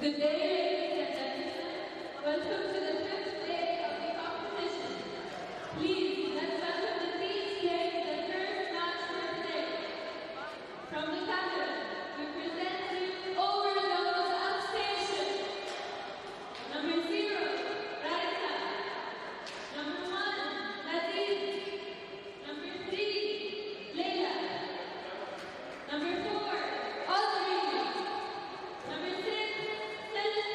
Good day, ladies and gentlemen. Welcome to the fifth day of the competition. Please, let's welcome the teams playing the first match for today. From the Cameroon, we present you Overdose Outstation. Number 0, Raisa. Number 1, Nadine. Number 3, Leila. Number 4, Audrey. Number 6, Selena.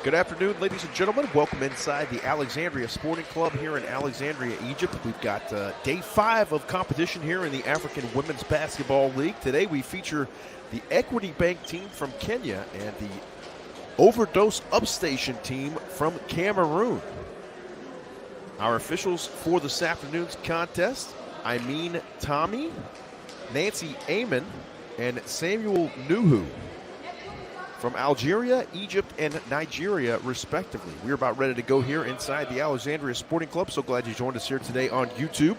Good afternoon, ladies and gentlemen. Welcome inside the Alexandria Sporting Club here in Alexandria, Egypt. We've got day 5 of competition here in the African Women's Basketball League. Today we feature the Equity Bank team from Kenya and the Overdose Upstation team from Cameroon. Our officials for this afternoon's contest, Amin Tommy, Nancy Amon, and Samuel Nuhu from Algeria, Egypt, and Nigeria, respectively. We're about ready to go here inside the Alexandria Sporting Club. So glad you joined us here today on YouTube.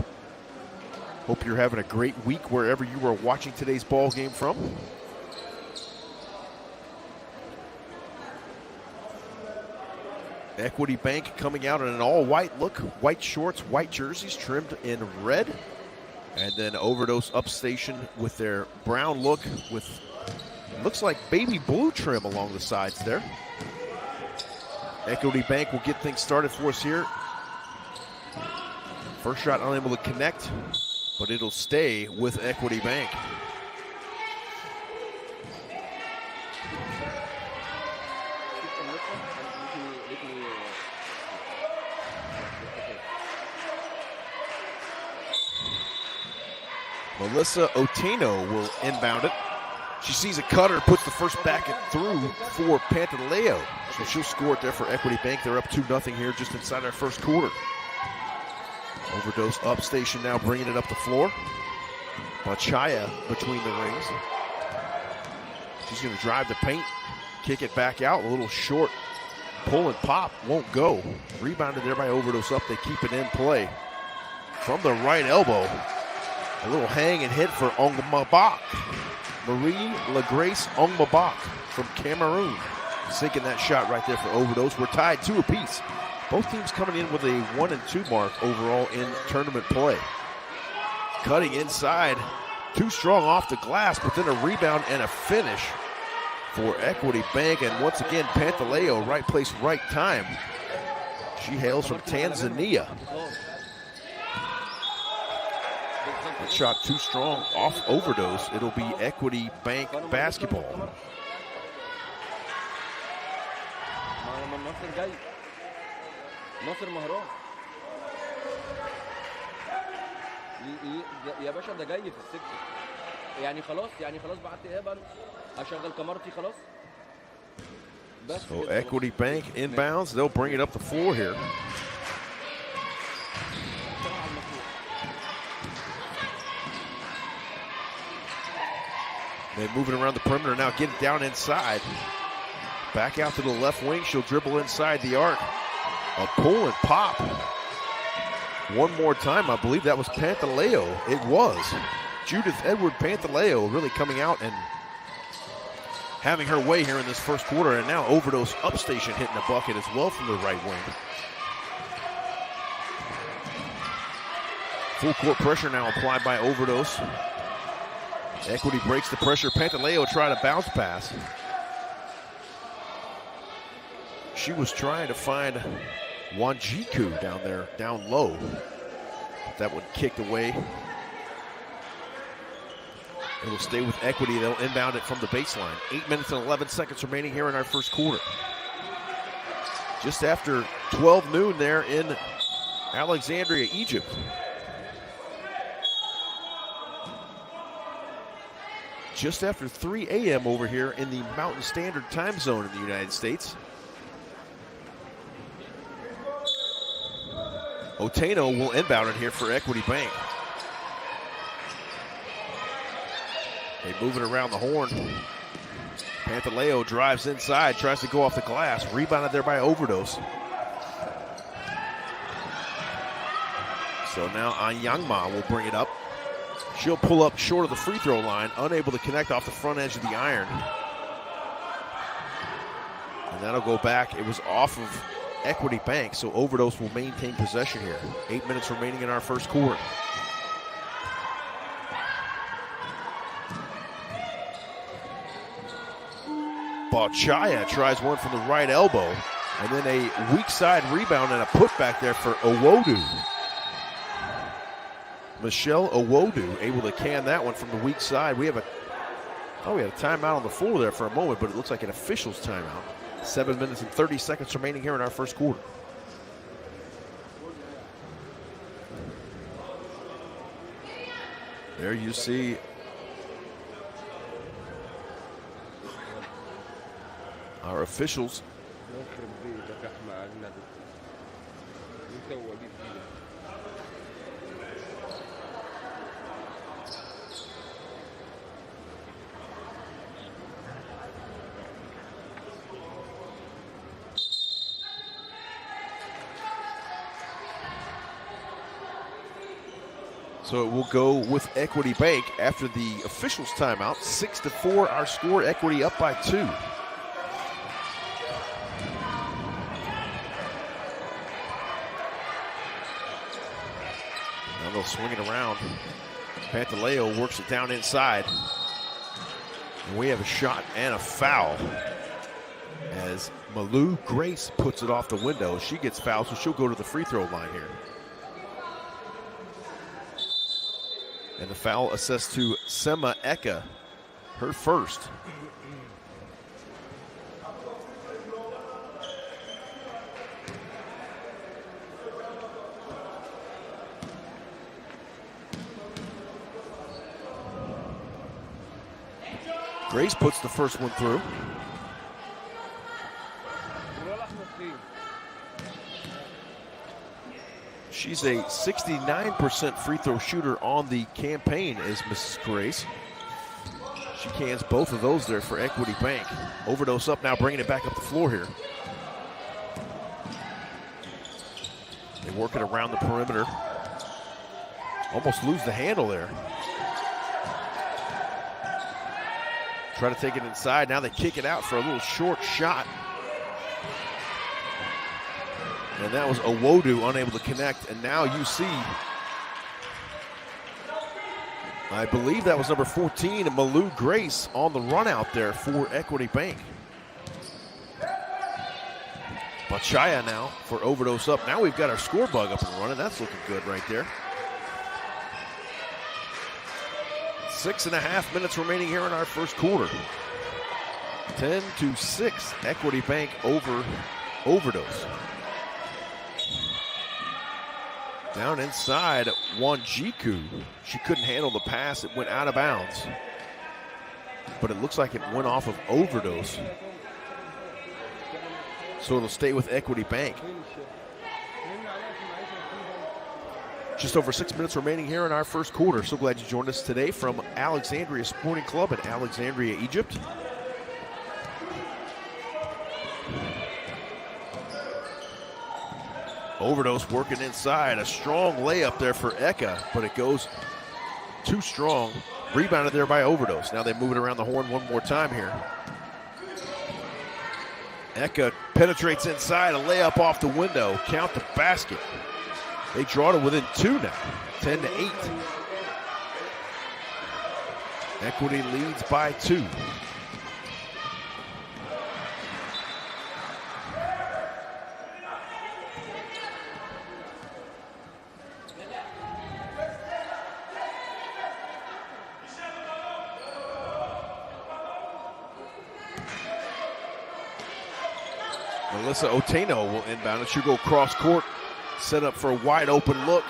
Hope you're having a great week wherever you are watching today's ball game from. Equity Bank coming out in an all-white look. White shorts, white jerseys trimmed in red. And then Overdose Upstation with their brown look with looks like baby blue trim along the sides there. Equity Bank will get things started for us here. First shot unable to connect, but it'll stay with Equity Bank. Melissa Oteno will inbound it. She sees a cutter, puts the first basket through for Pantaleo. So she'll score it there for Equity Bank. They're up 2-0 here just inside our first quarter. Overdose Upstation now bringing it up the floor. Bachaya between the rings. She's going to drive the paint, kick it back out. A little short pull and pop, won't go. Rebounded there by Overdose Up. They keep it in play. From the right elbow, a little hang and hit for Ongmabak. Marie LaGrace Ongmabak from Cameroon. Sinking that shot right there for Overdose. We're tied 2 apiece. Both teams coming in with a 1-2 mark overall in tournament play. Cutting inside, too strong off the glass, but then a rebound and a finish for Equity Bank. And once again, Pantaleo, right place, right time. She hails from Tanzania. That shot too strong off Overdose. It'll be Equity Bank basketball. يا باشا ده جاي في السكه يعني خلاص بعت ايهاب اشغل كاميرتي خلاص. So Equity Bank inbounds. They'll bring it up the floor here. They move it around the perimeter now, get it down inside. Back out to the left wing. She'll dribble inside the arc. A pull and pop. One more time, I believe that was Pantaleo. It was. Judith Edward Pantaleo really coming out and having her way here in this first quarter. And now Overdose Upstation hitting the bucket as well from the right wing. Full court pressure now applied by Overdose. Equity breaks the pressure. Pantaleo tried a bounce pass. She was trying to find Wanjiku down there, down low. That one kicked away. It'll stay with Equity. They'll inbound it from the baseline. 8 minutes and 11 seconds remaining here in our first quarter. Just after 12 noon there in Alexandria, Egypt. Just after 3 a.m. over here in the Mountain Standard Time Zone in the United States. Oteno will inbound it here for Equity Bank. They move it around the horn. Pantaleo drives inside, tries to go off the glass. Rebounded there by Overdose. So now Anyangma will bring it up. She'll pull up short of the free throw line, unable to connect off the front edge of the iron. And that'll go back. It was off of Equity Bank, so Overdose will maintain possession here. 8 minutes remaining in our first quarter. Bachaya tries one from the right elbow, and then a weak side rebound and a putback there for Owodu. Michelle Owodu able to can that one from the weak side. We have a timeout on the floor there for a moment, but it looks like an official's timeout. 7 minutes and 30 seconds remaining here in our first quarter. There you see our officials So it will go with Equity Bank after the officials' timeout. 6-4, our score. Equity up by 2. Now they'll swing it around. Pantaleo works it down inside. And we have a shot and a foul as Malou Grace puts it off the window. She gets fouled, so she'll go to the free throw line here. And the foul assessed to Sema Eka, her first. Grace puts the first one through. She's a 69% free throw shooter on the campaign, is Mrs. Grace. She cans both of those there for Equity Bank. Overdose up now, bringing it back up the floor here. They work it around the perimeter. Almost lose the handle there. Try to take it inside. Now they kick it out for a little short shot. And that was Owodu unable to connect. And now you see, I believe that was number 14, Malou Grace on the run out there for Equity Bank. Bachaya now for Overdose up. Now we've got our score bug up and running. That's looking good right there. 6.5 minutes remaining here in our first quarter. 10-6, Equity Bank over Overdose. Down inside, Wanjiku. She couldn't handle the pass. It went out of bounds. But it looks like it went off of Overdose. So it'll stay with Equity Bank. Just over 6 minutes remaining here in our first quarter. So glad you joined us today from Alexandria Sporting Club in Alexandria, Egypt. Overdose working inside. A strong layup there for Eka, but it goes too strong. Rebounded there by Overdose. Now they move it around the horn one more time here. Eka penetrates inside. A layup off the window. Count the basket. They draw to within 2 now. 10-8. Equity leads by 2. Melissa Oteno will inbound it. She'll go cross court, set up for a wide open look,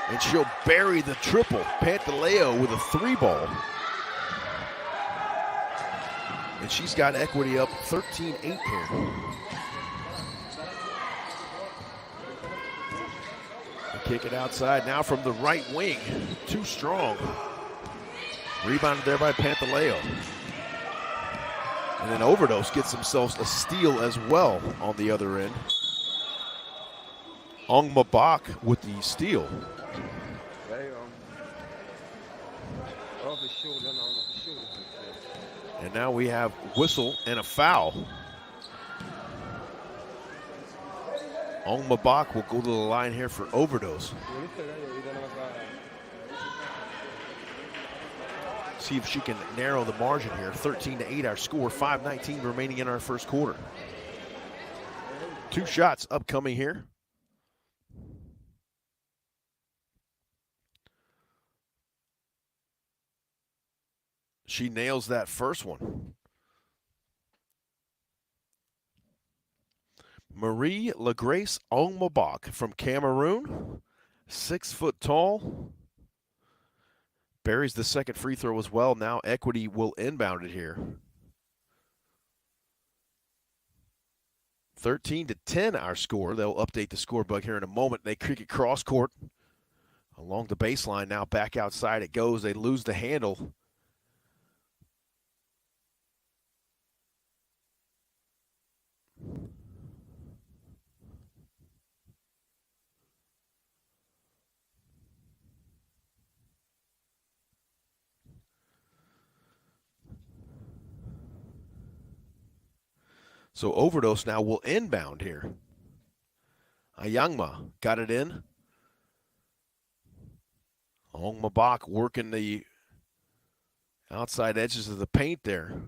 and she'll bury the triple. Pantaleo with a 3-ball. And she's got Equity up 13-8 here. They kick it outside now from the right wing. Too strong. Rebounded there by Pantaleo. And then Overdose gets themselves a steal as well on the other end. Ong Mabak with the steal. And now we have whistle and a foul. Ong Mabak will go to the line here for Overdose. See if she can narrow the margin here. 13-8 our score, 5:19 remaining in our first quarter. 2 shots upcoming here. She nails that first one. Marie LaGrace Ongmabok from Cameroon, 6 foot tall. Buries the second free throw as well. Now Equity will inbound it here. 13-10 our score. They'll update the scorebook here in a moment. They kick it cross court along the baseline. Now back outside it goes. They lose the handle. So Overdose now will inbound here. Ayangma got it in. Ongmabok working the outside edges of the paint there.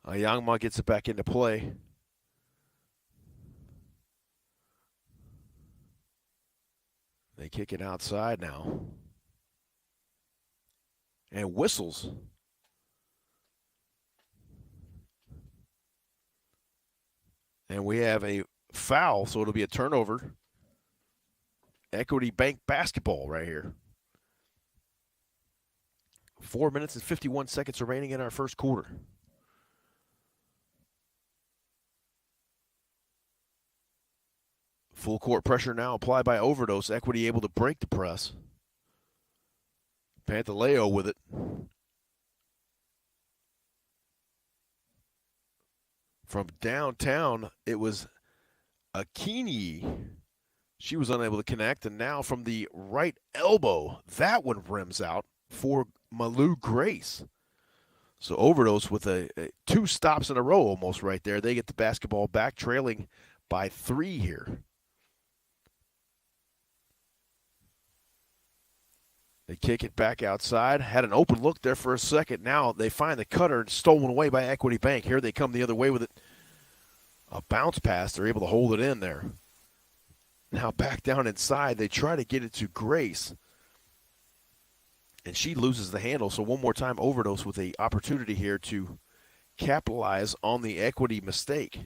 Ayangma gets it back into play. They kick it outside now. And whistles. And we have a foul, so it'll be a turnover. Equity Bank basketball right here. 4 minutes and 51 seconds remaining in our first quarter. Full court pressure now applied by Overdose. Equity able to break the press. Pantaleo with it. From downtown, it was Akini. She was unable to connect, and now from the right elbow, that one rims out for Malu Grace. So Overdose with a 2 stops in a row almost right there. They get the basketball back, trailing by 3 here. They kick it back outside. Had an open look there for a second. Now they find the cutter and stolen away by Equity Bank. Here they come the other way with it. A bounce pass. They're able to hold it in there. Now back down inside. They try to get it to Grace. And she loses the handle. So one more time, Overdose with the opportunity here to capitalize on the Equity mistake.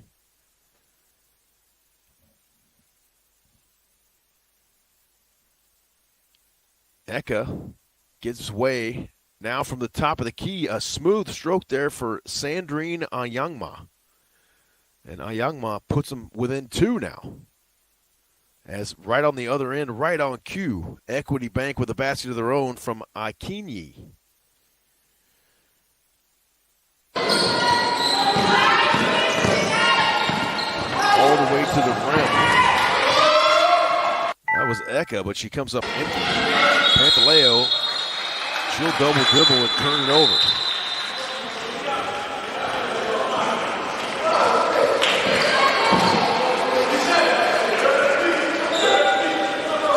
Eka gives way now from the top of the key. A smooth stroke there for Sandrine Ayangma. And Ayangma puts them within 2 now. As right on the other end, right on cue, Equity Bank with a basket of their own from Akinyi. All the way to the rim. That was Eka, but she comes up empty. Pantaleo, she'll double dribble and turn it over.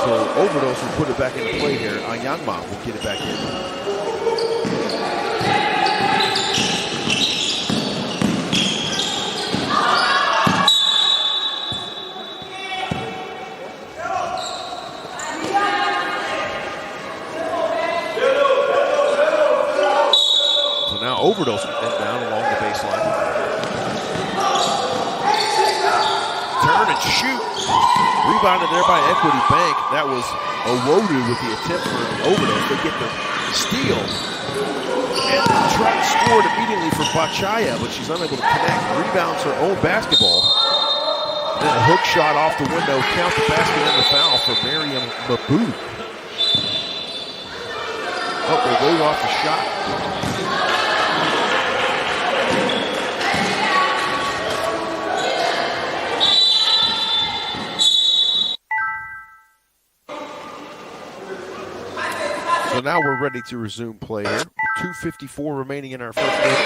So Overdose will put it back into play here. Ayangma will get it back in. Overdose down along the baseline. Turn and shoot. Rebounded there by Equity Bank. That was Owodu with the attempt for Overdose. They get the steal. And try to score it immediately for Bachaya, but she's unable to connect. Rebounds her own basketball. Then a hook shot off the window. Count the basket and the foul for Miriam Mabou. Oh, they wave off the shot. So now we're ready to resume play here. 2:54 remaining in our first quarter.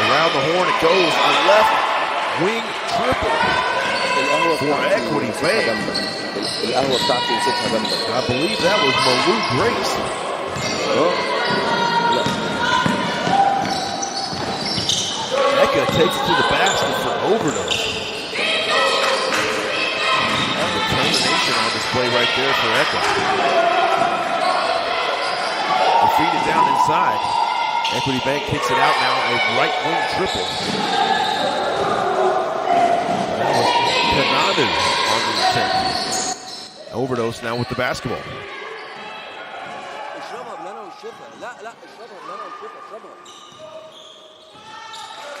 Around the horn it goes. A left wing triple for Equity Bank. I believe that was Malu Grace. Eka takes it to the basket for Overdose. right there for Eka. They feed it down inside. Equity Bank kicks it out now, a right wing triple. That was Kananu on the attempt. Overdose now with the basketball.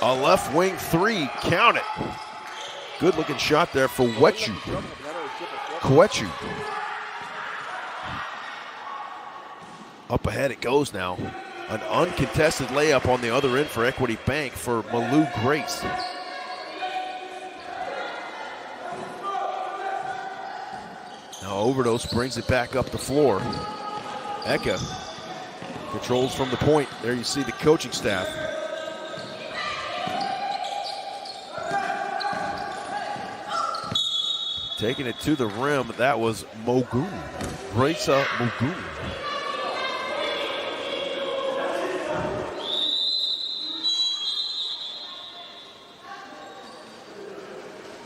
A left wing three, count it. Good looking shot there for Kwechu. Up ahead it goes now. An uncontested layup on the other end for Equity Bank for Malou Grace. Now Overdose brings it back up the floor. Eka controls from the point. There you see the coaching staff. Taking it to the rim, that was Mogun. Raisa Mogun.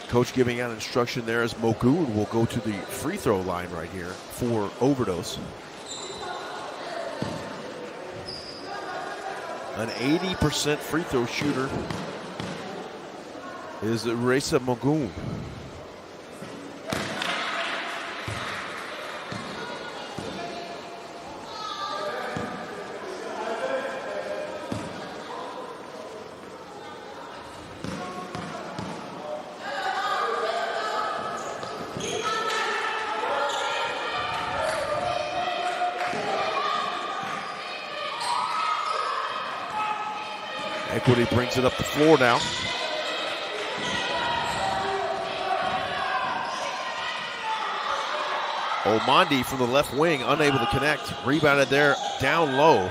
Coach giving out instruction there as Mogun will go to the free throw line right here for Overdose. An 80% free throw shooter is Raisa Mogun. Equity brings it up the floor now. Omandi from the left wing, unable to connect. Rebounded there down low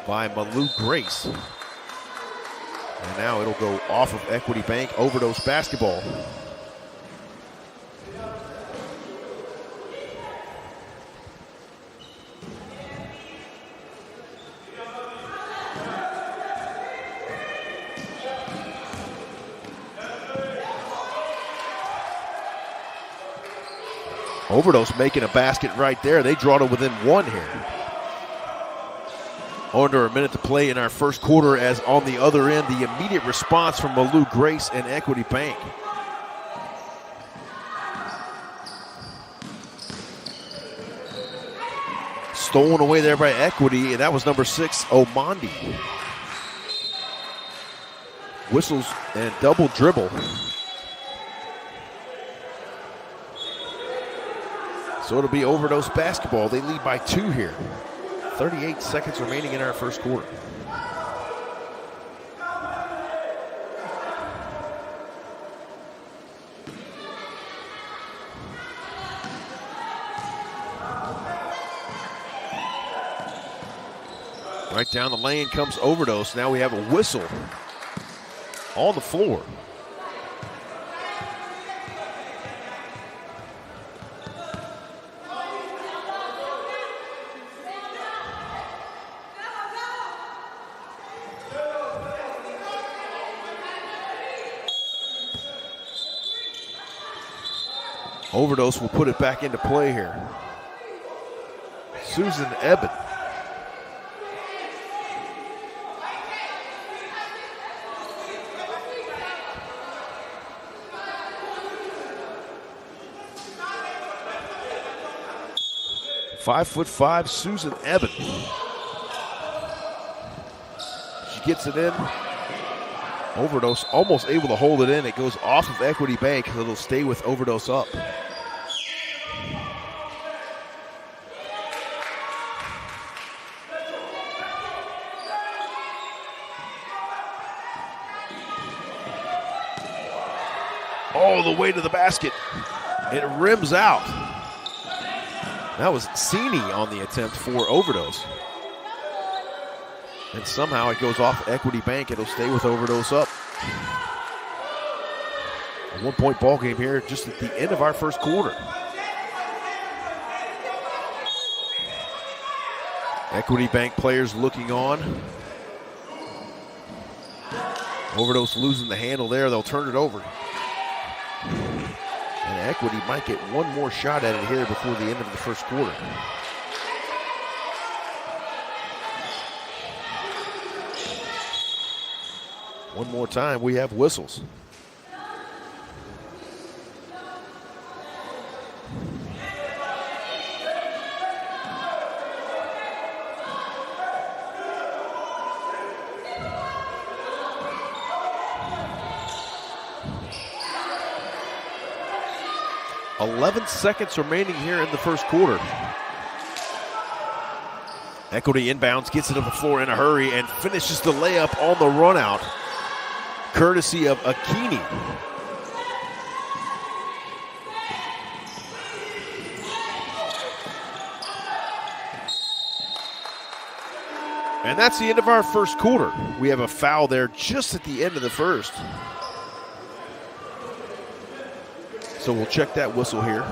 by Malou Grace. And now it'll go off of Equity Bank. Overdose basketball. Overdose making a basket right there. They draw to within one here. Under a minute to play in our first quarter, as on the other end, the immediate response from Malou Grace and Equity Bank. Stolen away there by Equity, and that was number 6, Omandi. Whistles and double dribble. So it'll be Overdose basketball. They lead by 2 here. 38 seconds remaining in our first quarter. Right down the lane comes Overdose. Now we have a whistle on the floor. Overdose will put it back into play here. Susan Eben. .5'5", Susan Eben. She gets it in. Overdose almost able to hold it in. It goes off of Equity Bank. It'll stay with Overdose up. All the way to the basket. It rims out. That was Cini on the attempt for Overdose. And somehow it goes off Equity Bank. It'll stay with Overdose up. A 1-point ball game here just at the end of our first quarter. Equity Bank players looking on. Overdose losing the handle there. They'll turn it over. And Equity might get one more shot at it here before the end of the first quarter. One more time, we have whistles. .11 seconds remaining here in the first quarter. Equity inbounds, gets it to the floor in a hurry, and finishes the layup on the run out, courtesy of Akini. And that's the end of our first quarter. We have a foul there just at the end of the first. So we'll check that whistle here.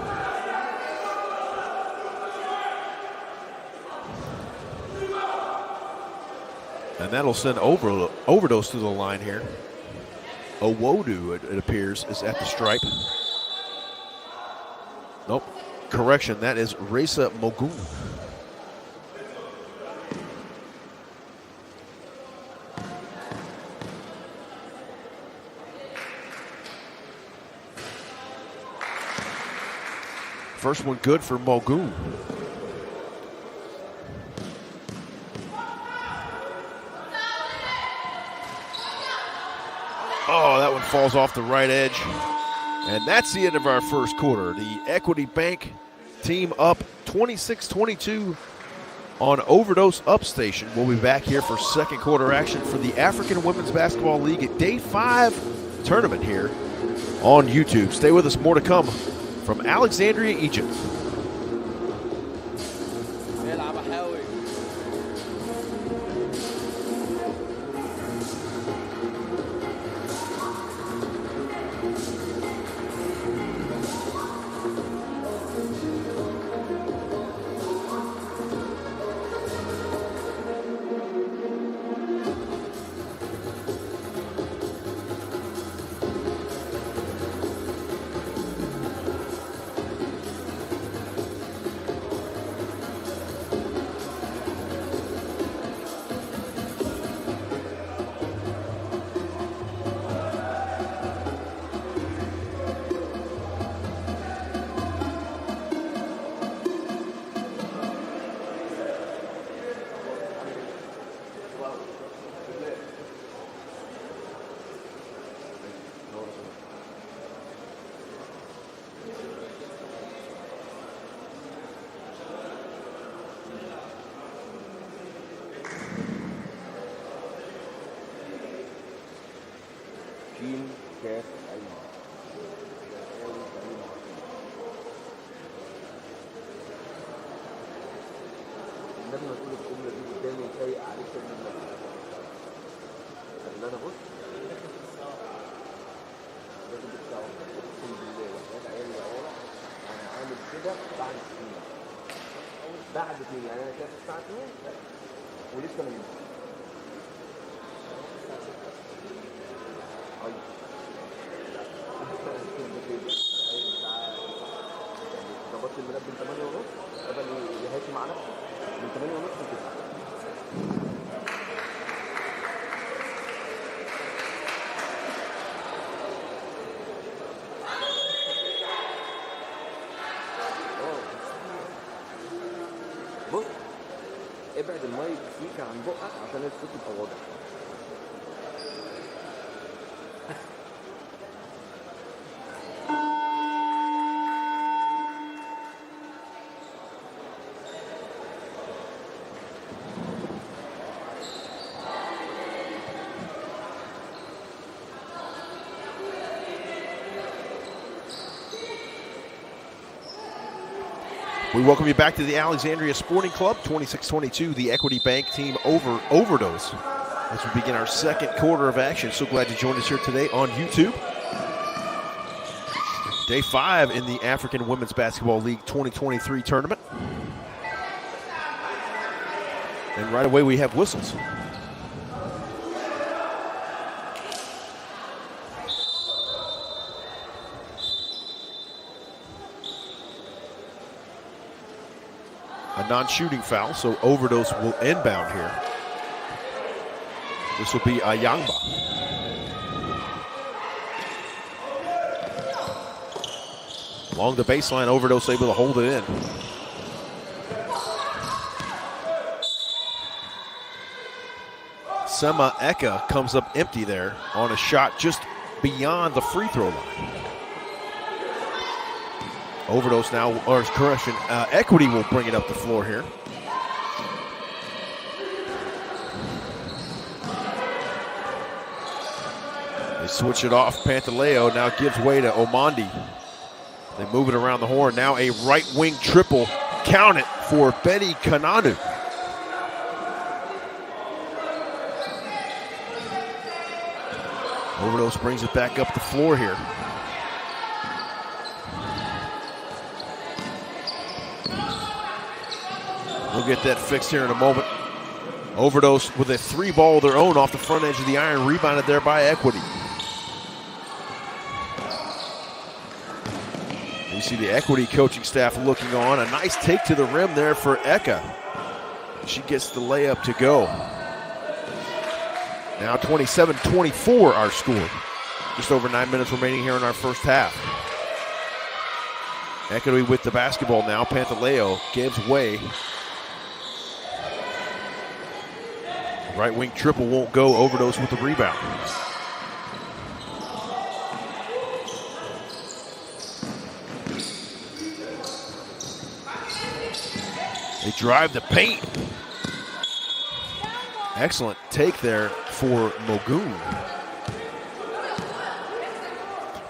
And that'll send Overdose to the line here. Owodu, it appears, is at the stripe. Nope, correction, that is Reza Mogun. First one good for Mogun. Oh, that one falls off the right edge. And that's the end of our first quarter. The Equity Bank team up 26-22 on Overdose Upstation. We'll be back here for second quarter action for the African Women's Basketball League at Day 5 tournament here on YouTube. Stay with us, more to come from Alexandria, Egypt. بعد اتنين يعني انا كده الساعه 2 ولسه ما نمتش. ظبطت المنبه من 8:30 قبل يهاتي مع نفسه من 8:30 ل 9. بص ابعد المايك فيك عن بقك عشان الصوت يبقى واضح. We welcome you back to the Alexandria Sporting Club, 26-22, the Equity Bank team over Overdose as we begin our second quarter of action. So glad you joined us here today on YouTube. Day 5 in the African Women's Basketball League 2023 tournament. And right away we have whistles. a non-shooting foul, so Overdose will inbound here. This will be Ayangba. Along the baseline, Overdose able to hold it in. Sema Eka comes up empty there on a shot just beyond the free throw line. Overdose now, or correction, Equity will bring it up the floor here. They switch it off. Pantaleo now gives way to Omandi. They move it around the horn. Now a right wing triple. Count it for Betty Kananu. Overdose brings it back up the floor here. We'll get that fixed here in a moment. Overdose with a 3-ball of their own off the front edge of the iron, rebounded there by Equity. You see the Equity coaching staff looking on. A nice take to the rim there for Eka. She gets the layup to go. Now 27-24 our score. Just over 9 minutes remaining here in our first half. Equity with the basketball now. Pantaleo gives way. Right wing triple won't go. Overdose with the rebound. They drive the paint. Excellent take there for Mogoon.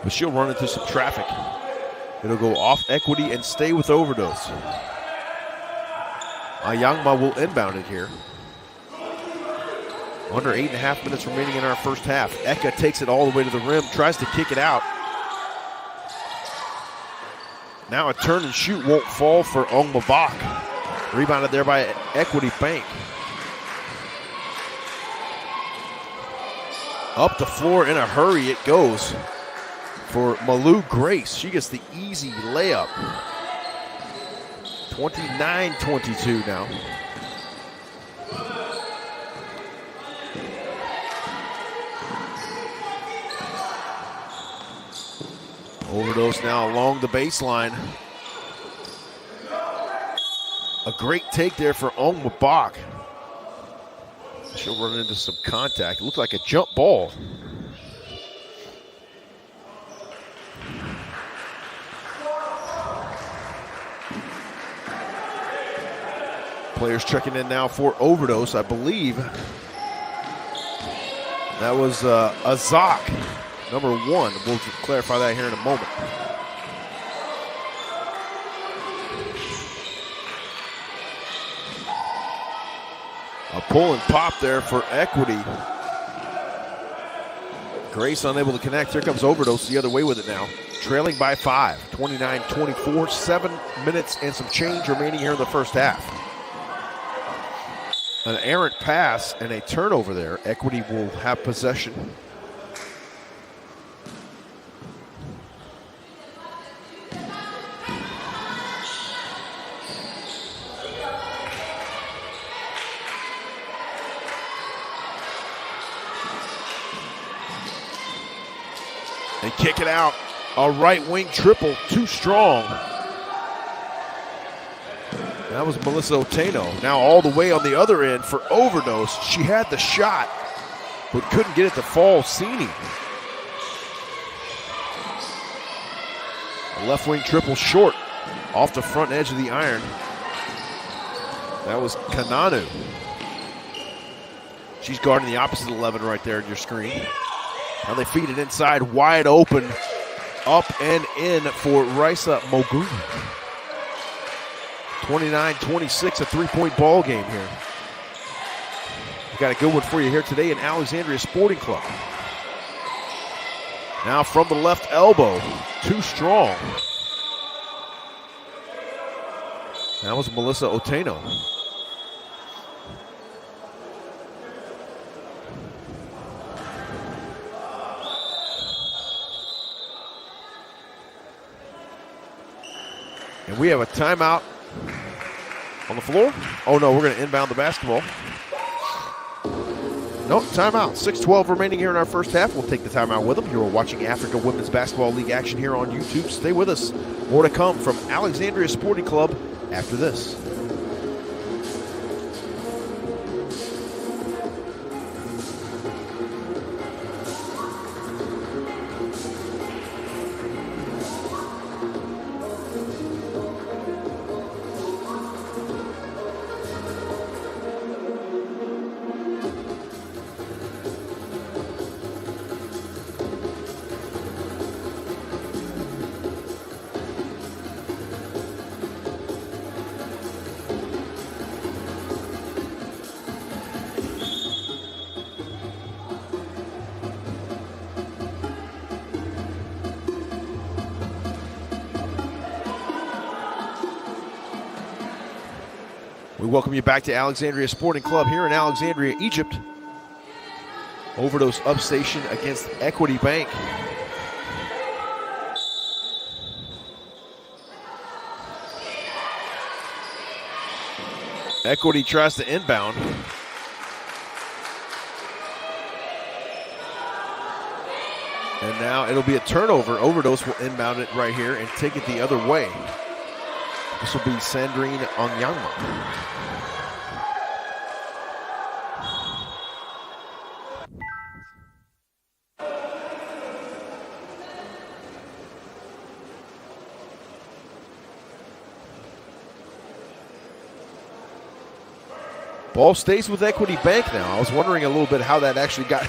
But she'll run into some traffic. It'll go off Equity and stay with Overdose. Ayangma will inbound it here. Under 8.5 minutes remaining in our first half. Eka takes it all the way to the rim, tries to kick it out. Now a turn and shoot won't fall for Ongmabak. Rebounded there by Equity Bank. Up the floor in a hurry it goes for Malu Grace. She gets the easy layup. 29-22 now. Overdose now along the baseline. A great take there for Ongmabak. She'll run into some contact. It looked like a jump ball. Players checking in now for Overdose. I believe that was Azak, number 1. We'll clarify that here in a moment. A pull and pop there for Equity. Grace unable to connect. Here comes Overdose the other way with it now. Trailing by 5, 29-24, 7 minutes and some change remaining here in the first half. An errant pass and a turnover there. Equity will have possession. They kick it out. A right wing triple, too strong. That was Melissa Oteno. Now all the way on the other end for Overdose. She had the shot, but couldn't get it to fall. Sini. A left wing triple short off the front edge of the iron. That was Kananu. She's guarding the opposite 11 right there in your screen. Now they feed it inside, wide open, up and in for Raisa Mogoon. 29-26, a 3-point ball game here. We got a good one for you here today in Alexandria Sporting Club. Now from the left elbow, too strong. That was Melissa Oteno. And we have a timeout on the floor. Oh, no, we're going to inbound the basketball. Nope, timeout. 6:12 remaining here in our first half. We'll take the timeout with them. You're watching Africa Women's Basketball League action here on YouTube. Stay with us. More to come from Alexandria Sporting Club after this. We welcome you back to Alexandria Sporting Club here in Alexandria, Egypt. Overdose up station against Equity Bank. Equity tries to inbound. And now it'll be a turnover. Overdose will inbound it right here and take it the other way. This will be Sandrine Onyangma. Ball stays with Equity Bank now. I was wondering a little bit how that actually got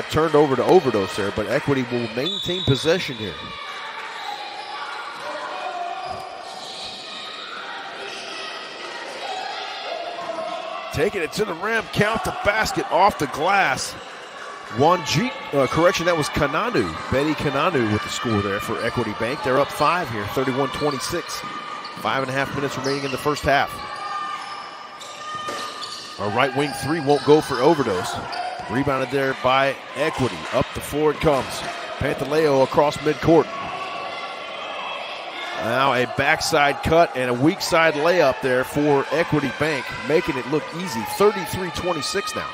turned over to Overdose there, but Equity will maintain possession here. Taking it to the rim, count the basket off the glass. That was Kananu. Betty Kananu with the score there for Equity Bank. They're up 5 here, 31-26. 5.5 minutes remaining in the first half. A right wing three won't go for Overdose. Rebounded there by Equity. Up the floor it comes. Pantaleo across midcourt. Now a backside cut and a weak side layup there for Equity Bank, making it look easy. 33-26 now.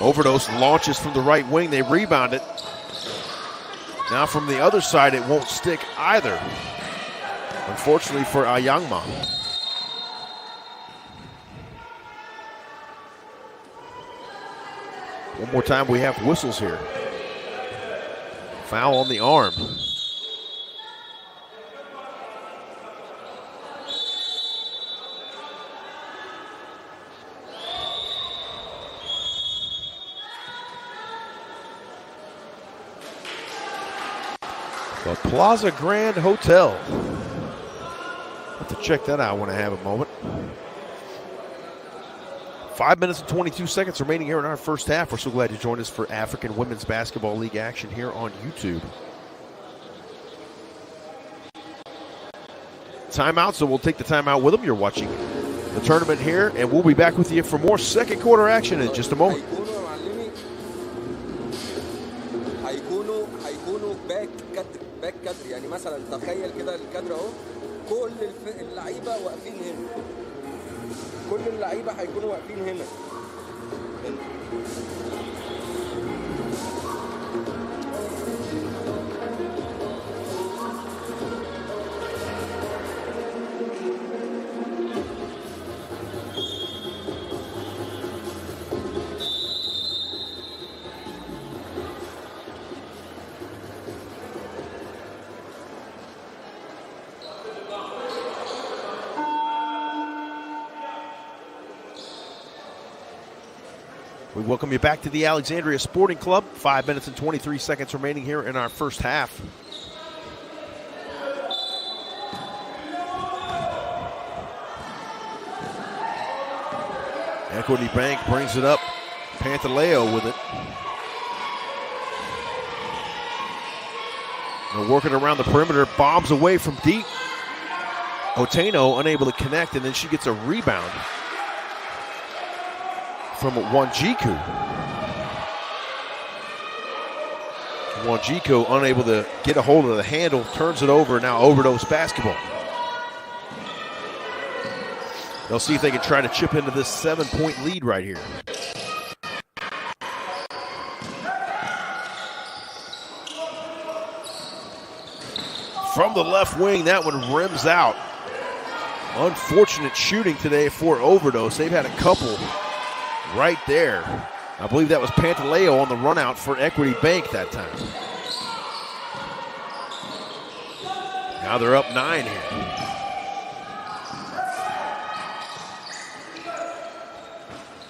Overdose launches from the right wing. They rebound it. Now from the other side, it won't stick either. Unfortunately for Onyangma. One more time, we have whistles here. Foul on the arm. The Plaza Grand Hotel. Have to check that out when I have a moment. 5 minutes and 22 seconds remaining here in our first half. We're so glad you joined us for African Women's Basketball League action here on YouTube. Timeout, so we'll take the timeout with them. You're watching the tournament here, and we'll be back with you for more second quarter action in just a moment. هيكونوا باك كادر يعني مثلا تخيل كده الكادر اهو كل اللعيبه واقفين هنا كل اللعيبه هيكونوا واقفين هنا We welcome you back to the Alexandria Sporting Club. 5 minutes and 23 seconds remaining here in our first half. Equity Bank brings it up. Pantaleo with it. They're working around the perimeter. Bombs away from deep. Oteno unable to connect, and then she gets a rebound from Wanjiku. Wanjiku unable to get a hold of the handle, turns it over, now Overdose basketball. They'll see if they can try to chip into this 7-point lead right here. From the left wing, that one rims out. Unfortunate shooting today for Overdose. They've had a couple right there. I believe that was Pantaleo on the run out for Equity Bank that time. Now they're up 9 here.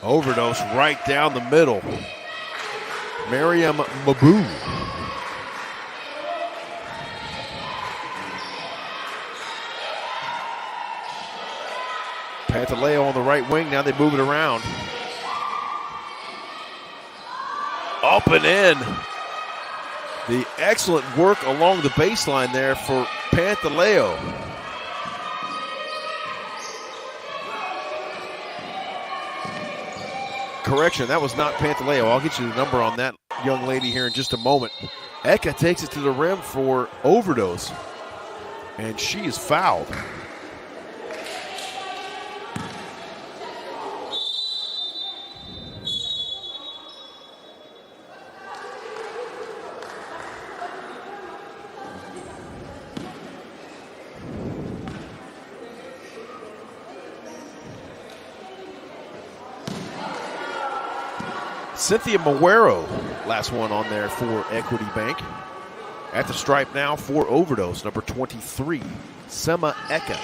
Overdose right down the middle. Mariam Mabu. Pantaleo on the right wing, now they move it around. Up and in. The excellent work along the baseline there for Pantaleo. Correction, that was not Pantaleo. I'll get you the number on that young lady here in just a moment. Eka takes it to the rim for Overdose, and she is fouled. Cynthia Mawero, last one on there for Equity Bank. At the stripe now for Overdose, number 23, Sema Eka.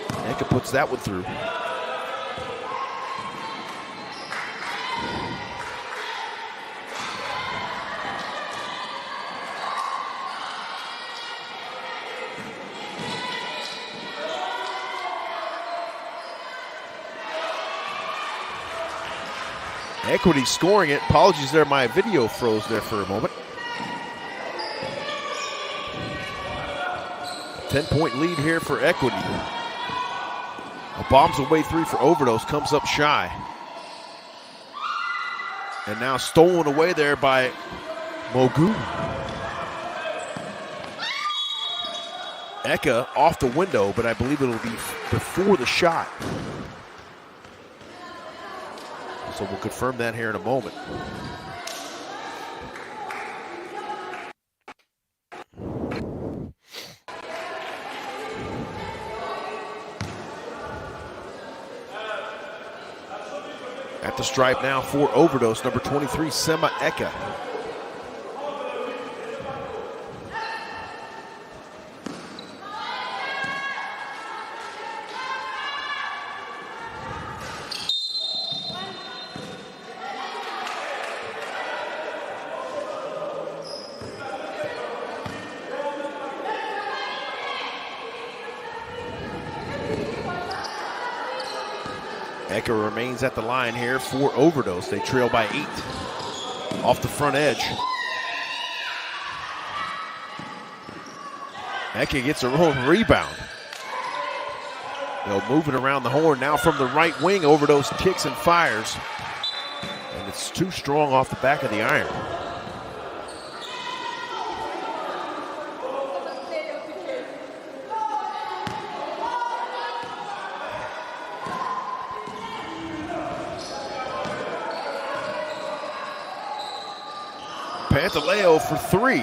Eka puts that one through. Equity scoring it. Apologies there, my video froze there for a moment. 10-point lead here for Equity. A bombs away three for Overdose, comes up shy. And now stolen away there by Mogu. Eka off the window, but I believe it'll be before the shot. So we'll confirm that here in a moment. At the stripe now for Overdose, number 23, Sema Eka. Eka remains at the line here for Overdose. They trail by 8 off the front edge. Eka gets her own rebound. They'll move it around the horn now from the right wing. Overdose kicks and fires. And it's too strong off the back of the iron. Pantaleo for 3.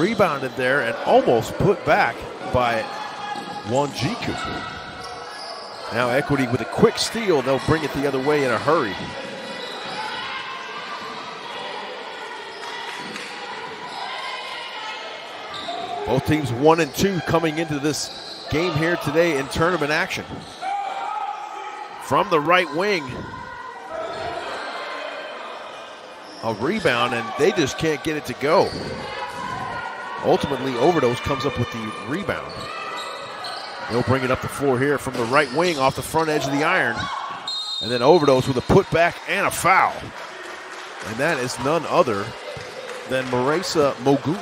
Rebounded there and almost put back by Wanjiku. Now Equity with a quick steal. They'll bring it the other way in a hurry. Both teams 1 and 2 coming into this game here today in tournament action. From the right wing. A rebound, and they just can't get it to go. Ultimately, Overdose comes up with the rebound. They'll bring it up the floor here from the right wing off the front edge of the iron. And then Overdose with a putback and a foul. And that is none other than Marisa Mogu.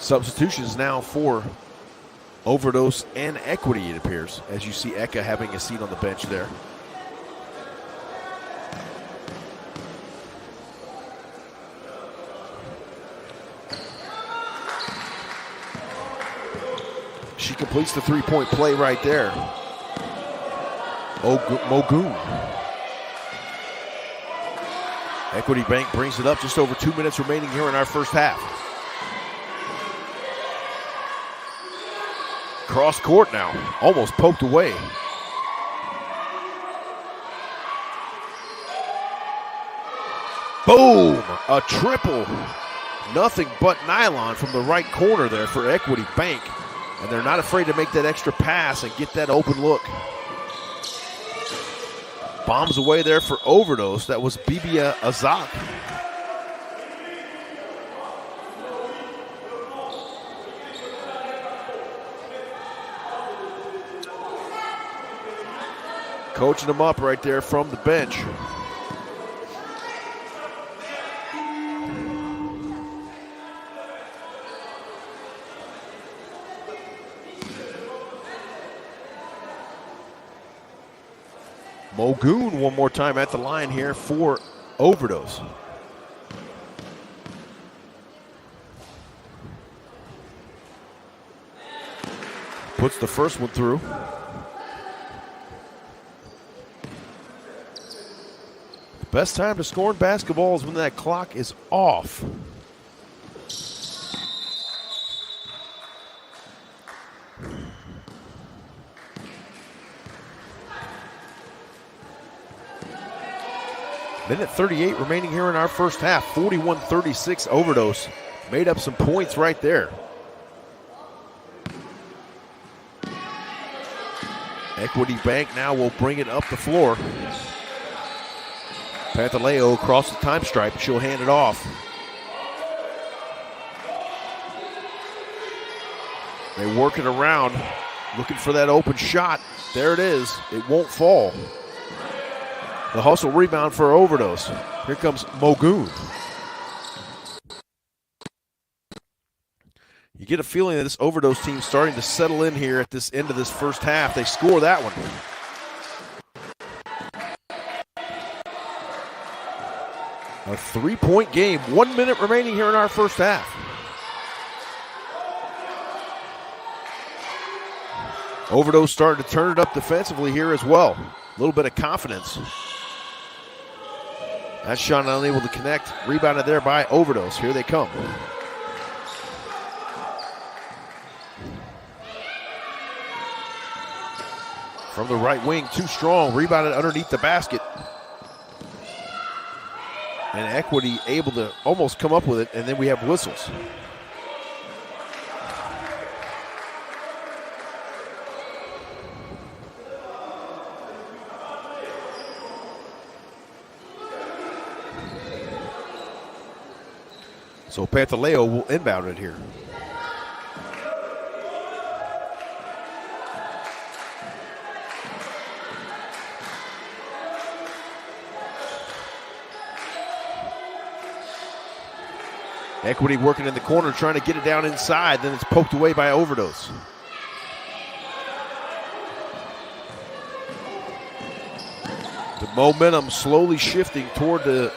Substitutions now for Overdose and Equity, it appears, as you see Eka having a seat on the bench there. She completes the three-point play right there. Mogoon. Equity Bank brings it up, just over 2 minutes remaining here in our first half. Cross court now, almost poked away. Boom, a triple. Nothing but nylon from the right corner there for Equity Bank. And they're not afraid to make that extra pass and get that open look. Bombs away there for Overdose. That was Bibia Azak. Coaching them up right there from the bench. Mogoon one more time at the line here for Overdose. Puts the first one through. The best time to score in basketball is when that clock is off. Minute 38 remaining here in our first half. 41-36 Overdose. Made up some points right there. Equity Bank now will bring it up the floor. Pantaleo across the time stripe. She'll hand it off. They work it around, looking for that open shot. There it is. It won't fall. The hustle rebound for Overdose. Here comes Mogoon. You get a feeling that this Overdose team is starting to settle in here at this end of this first half. They score that one. A three-point game. 1 minute remaining here in our first half. Overdose starting to turn it up defensively here as well. A little bit of confidence. That shot unable to connect. Rebounded there by Overdose. Here they come. From the right wing, too strong. Rebounded underneath the basket. And Equity able to almost come up with it, and then we have whistles. So Pantaleo will inbound it here. Equity working in the corner, trying to get it down inside. Then it's poked away by Overdose. The momentum slowly shifting toward the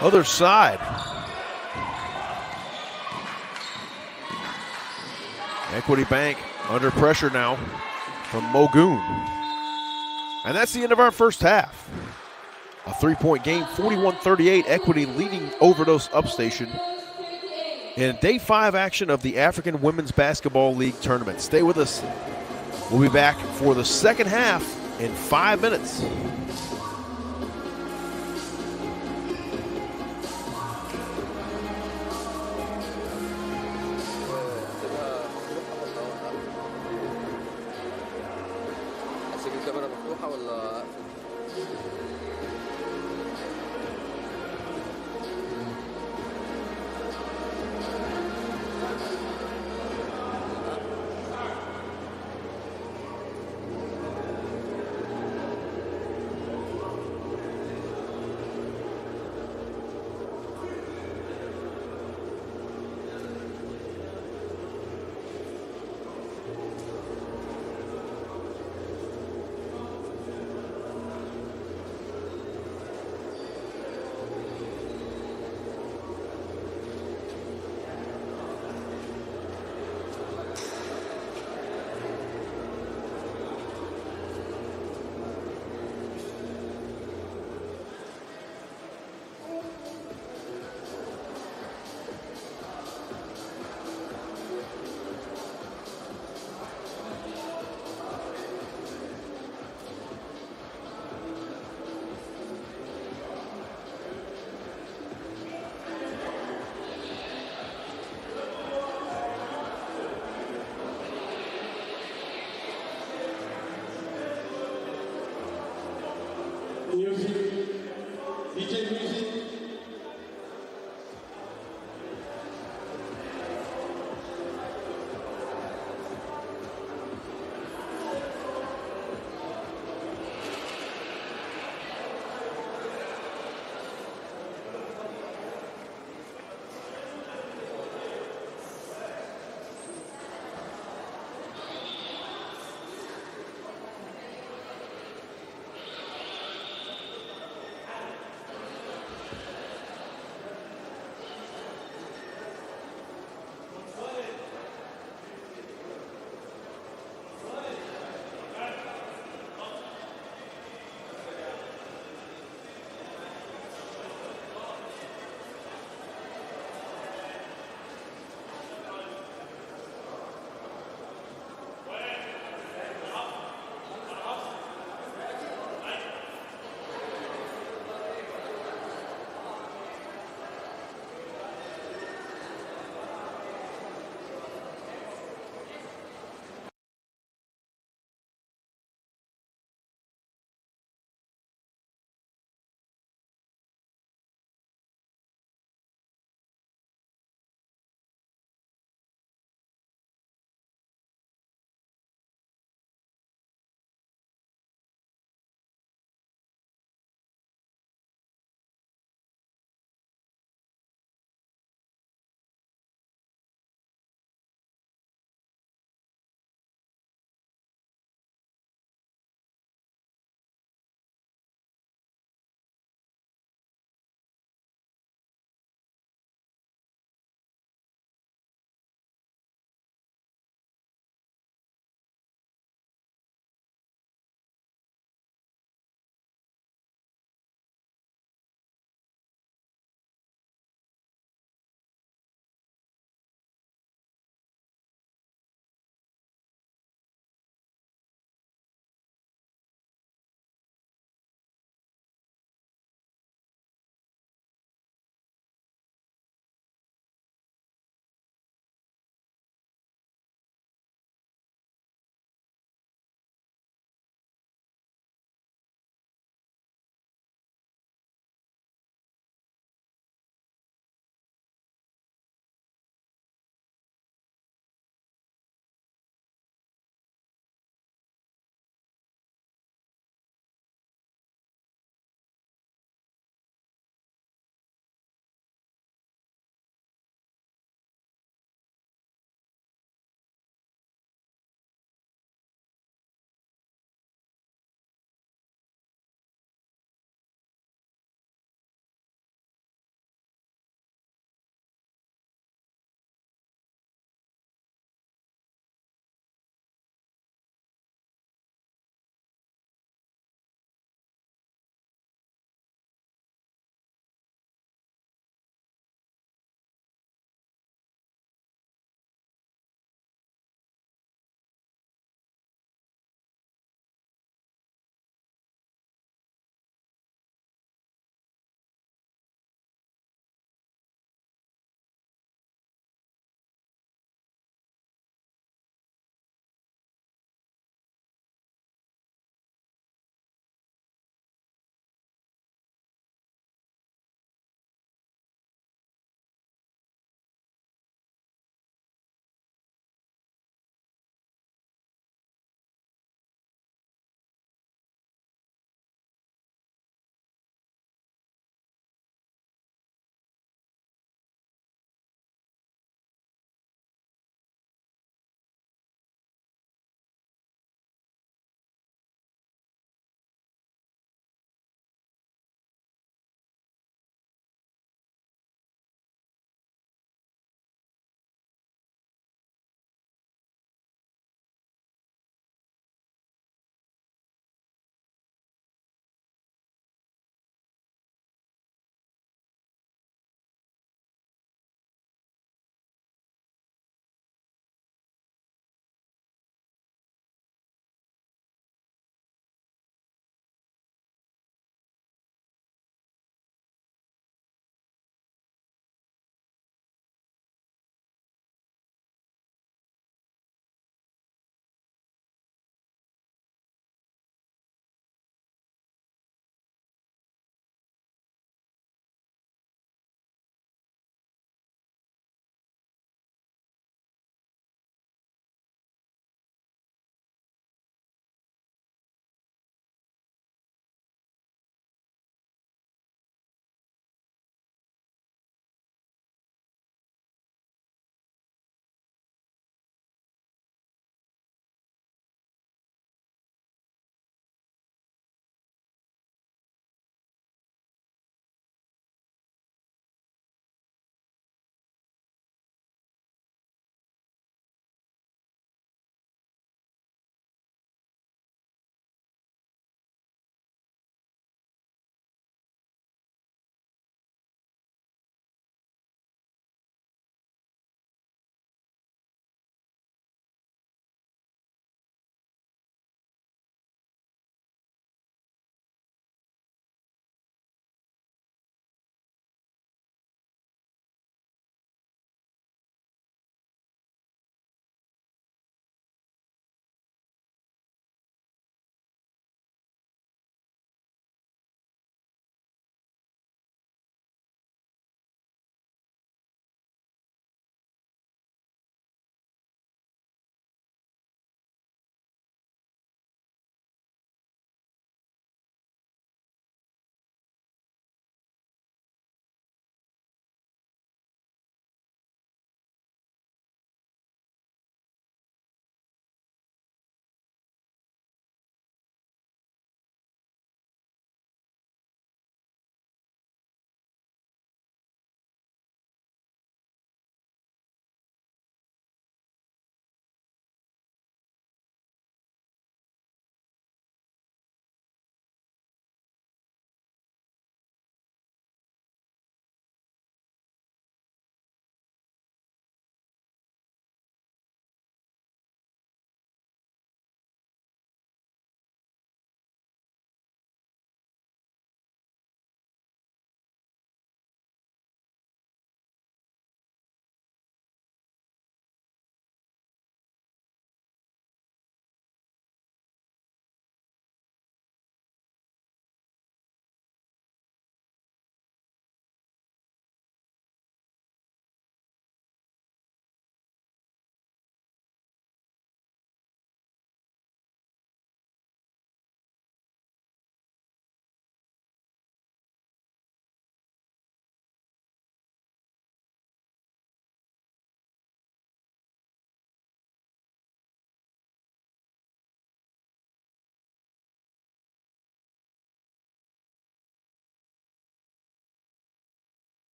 other side. Equity Bank under pressure now from Mogoon. And that's the end of our first half. A three-point game, 41-38. Equity leading Overdose Upstation in day 5 action of the African Women's Basketball League tournament. Stay with us. We'll be back for the second half in 5 minutes.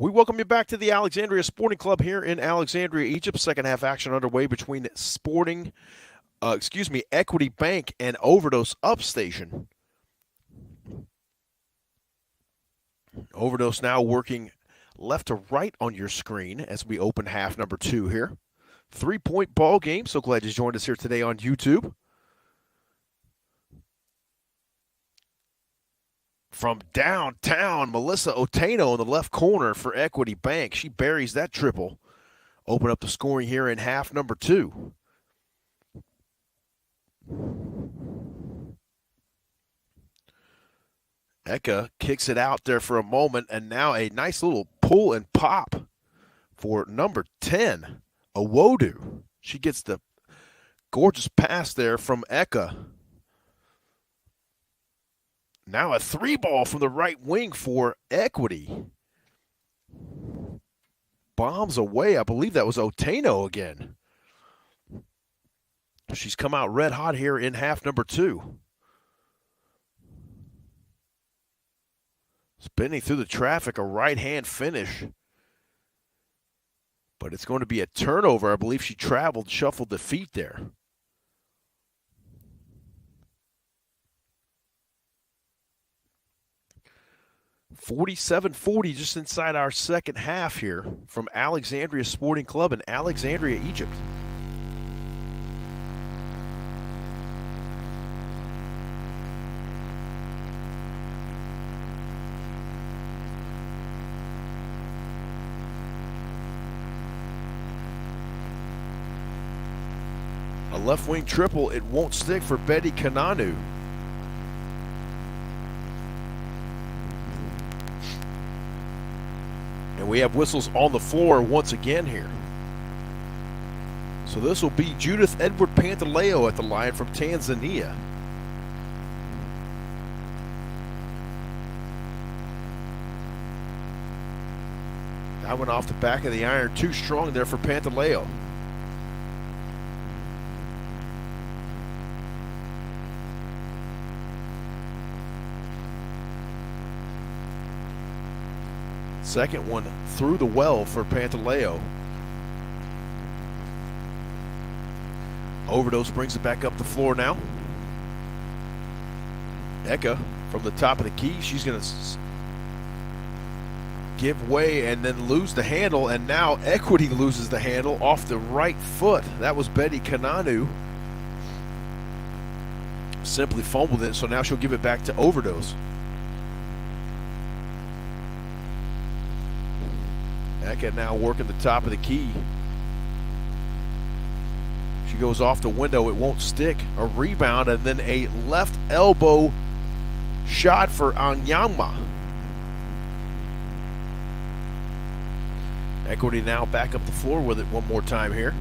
We welcome you back to the Alexandria Sporting Club here in Alexandria, Egypt. Second half action underway between Equity Bank and Overdose Upstation. Overdose now working left to right on your screen as we open half number 2 here. 3-point ball game. So glad you joined us here today on YouTube. From downtown, Melissa Oteno in the left corner for Equity Bank. She buries that triple. Open up the scoring here in half number 2. Eka kicks it out there for a moment, and now a nice little pull and pop for number 10, Awodu. She gets the gorgeous pass there from Eka. Now a 3-ball from the right wing for Equity. Bombs away. I believe that was Oteno again. She's come out red hot here in half number 2. Spinning through the traffic, a right-hand finish. But it's going to be a turnover. I believe she shuffled the feet there. .47-40 just inside our second half here from Alexandria Sporting Club in Alexandria, Egypt. A left wing triple, it won't stick for Betty Kananu. And we have whistles on the floor once again here. So this will be Judith Edward Pantaleo at the line from Tanzania. That went off the back of the iron, too strong there for Pantaleo. Second one through the well for Pantaleo. Overdose brings it back up the floor now. Eka from the top of the key. She's going to give way and then lose the handle. And now Equity loses the handle off the right foot. That was Betty Kananu. Simply fumbled it, so now she'll give it back to Overdose. Eka now working the top of the key. She goes off the window. It won't stick. A rebound and then a left elbow shot for Anyama. Equity now back up the floor with it one more time here.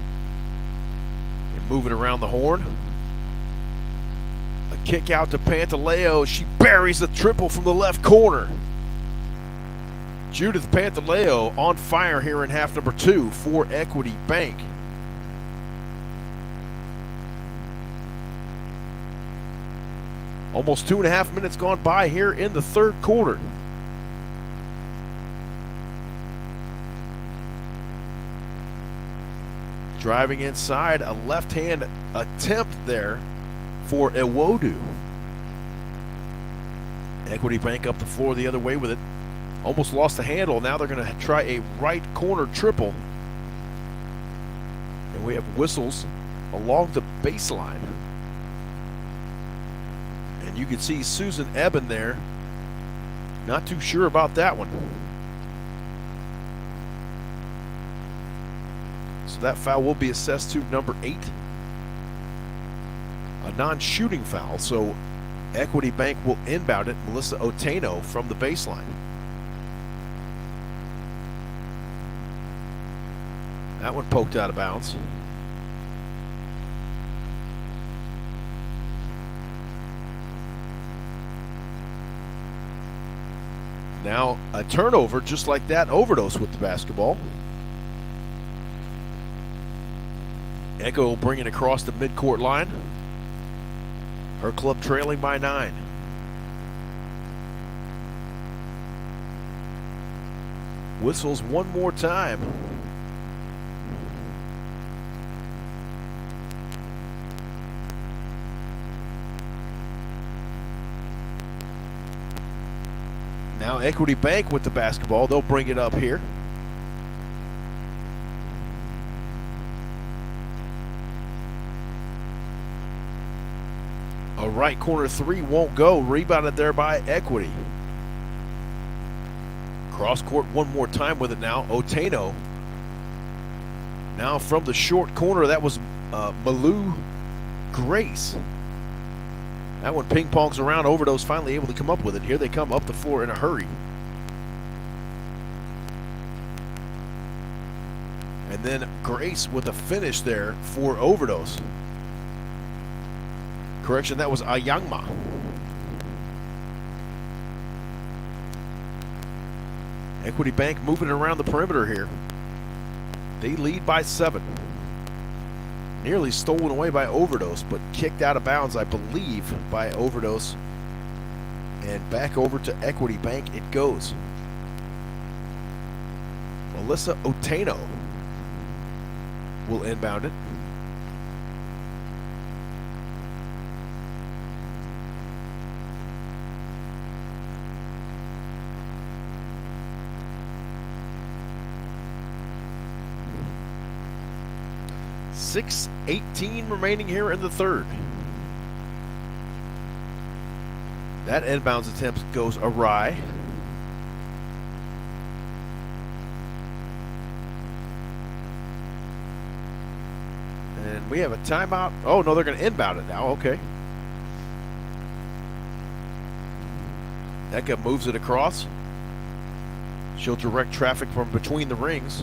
And move it around the horn. A kick out to Pantaleo. She buries the triple from the left corner. Judith Pantaleo on fire here in half number 2 for Equity Bank. Almost 2.5 minutes gone by here in the third quarter. Driving inside, a left-hand attempt there for Awodu. Equity Bank up the floor the other way with it. Almost lost the handle. Now they're going to try a right corner triple. And we have whistles along the baseline. And you can see Susan Eben there. Not too sure about that one. So that foul will be assessed to number 8. A non-shooting foul. So Equity Bank will inbound it. Melissa Oteno from the baseline. That one poked out of bounds. Now a turnover just like that. Overdose with the basketball. Echo will bring it across the midcourt line. Her club trailing by 9. Whistles one more time. Now Equity Bank with the basketball. They'll bring it up here. A right corner three won't go. Rebounded there by Equity. Cross court one more time with it now. Oteno. Now from the short corner, that was Malou Grace. That one ping pongs around. Overdose finally able to come up with it. Here they come up the floor in a hurry. And then Grace with a finish there for Overdose. Correction, that was Ayangma. Equity Bank moving around the perimeter here. They lead by 7. Nearly stolen away by Overdose, but kicked out of bounds, I believe, by Overdose. And back over to Equity Bank it goes. Melissa Oteno will inbound it. .6:18 remaining here in the third. That inbounds attempt goes awry. And we have a timeout. Oh, no, they're going to inbound it now. Okay. Eka moves it across. She'll direct traffic from between the rings.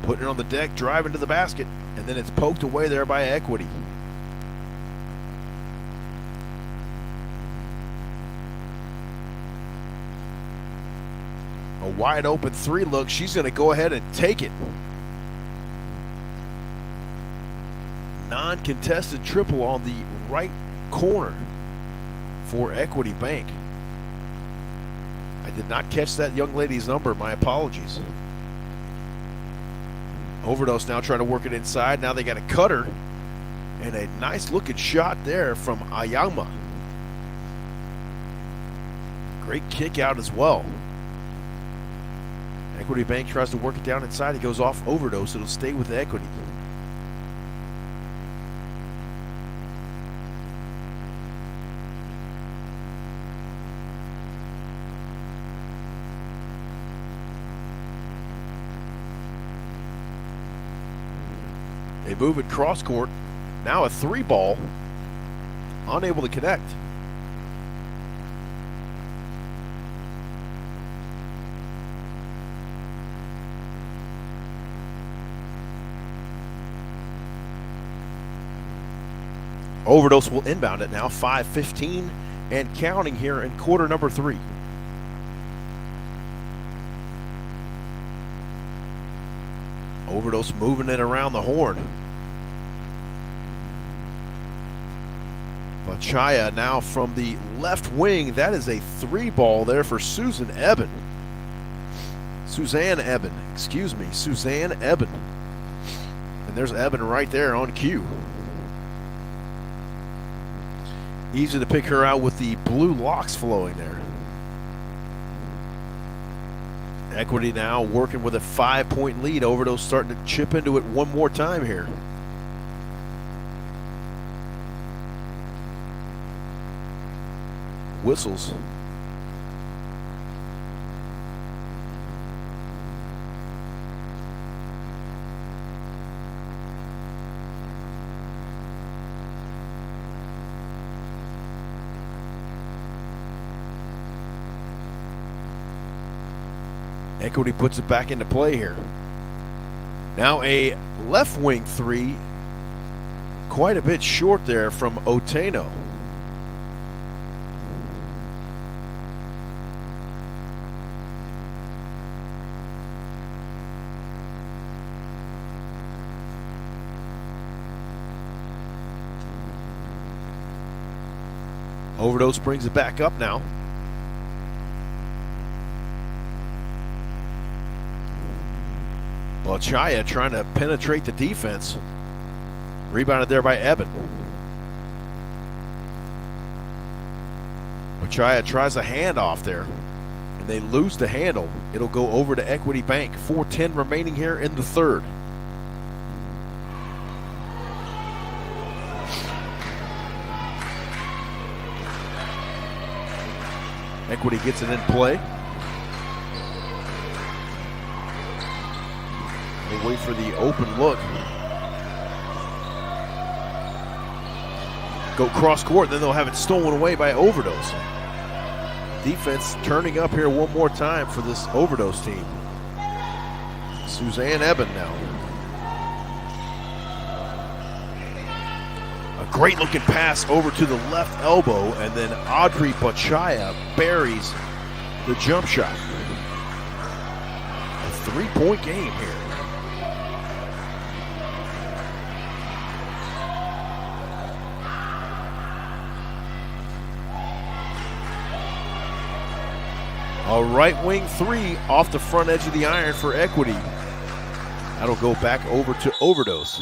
Putting it on the deck, driving to the basket, and then it's poked away there by Equity. A wide open three look. She's going to go ahead and take it. Non-contested triple on the right corner for Equity Bank. I did not catch that young lady's number. My apologies. Overdose now trying to work it inside. Now they got a cutter. And a nice looking shot there from Ayama. Great kick out as well. Equity Bank tries to work it down inside. It goes off Overdose. It'll stay with Equity. They move it cross court. Now a three ball. Unable to connect. Overdose will inbound it now. 5:15 and counting here in quarter number 3. Overdose moving it around the horn. Bachaya now from the left wing. That is a three ball there for Suzanne Eben. Suzanne Eben. And there's Eben right there on cue. Easy to pick her out with the blue locks flowing there. Equity now working with a 5-point lead. Overdose starting to chip into it one more time here. Whistles. Equity puts it back into play here. Now a left wing three, quite a bit short there from Oteno. Overdose brings it back up now. Well, Chaya trying to penetrate the defense. Rebounded there by Eben. Chaya tries a handoff there, and they lose the handle. It'll go over to Equity Bank. 4:10 remaining here in the third. Equity gets it in play. They wait for the open look. Go cross court, then they'll have it stolen away by Overdose. Defense turning up here one more time for this Overdose team. Suzanne Eben now. A great looking pass over to the left elbow, and then Audrey Bachaya buries the jump shot. A 3-point game here. A right wing three off the front edge of the iron for Equity. That'll go back over to Overdose.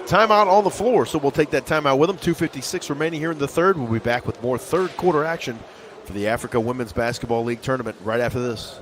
Timeout on the floor, so we'll take that timeout with them. 2:56 remaining here in the third. We'll be back with more third quarter action for the Africa Women's Basketball League tournament right after this.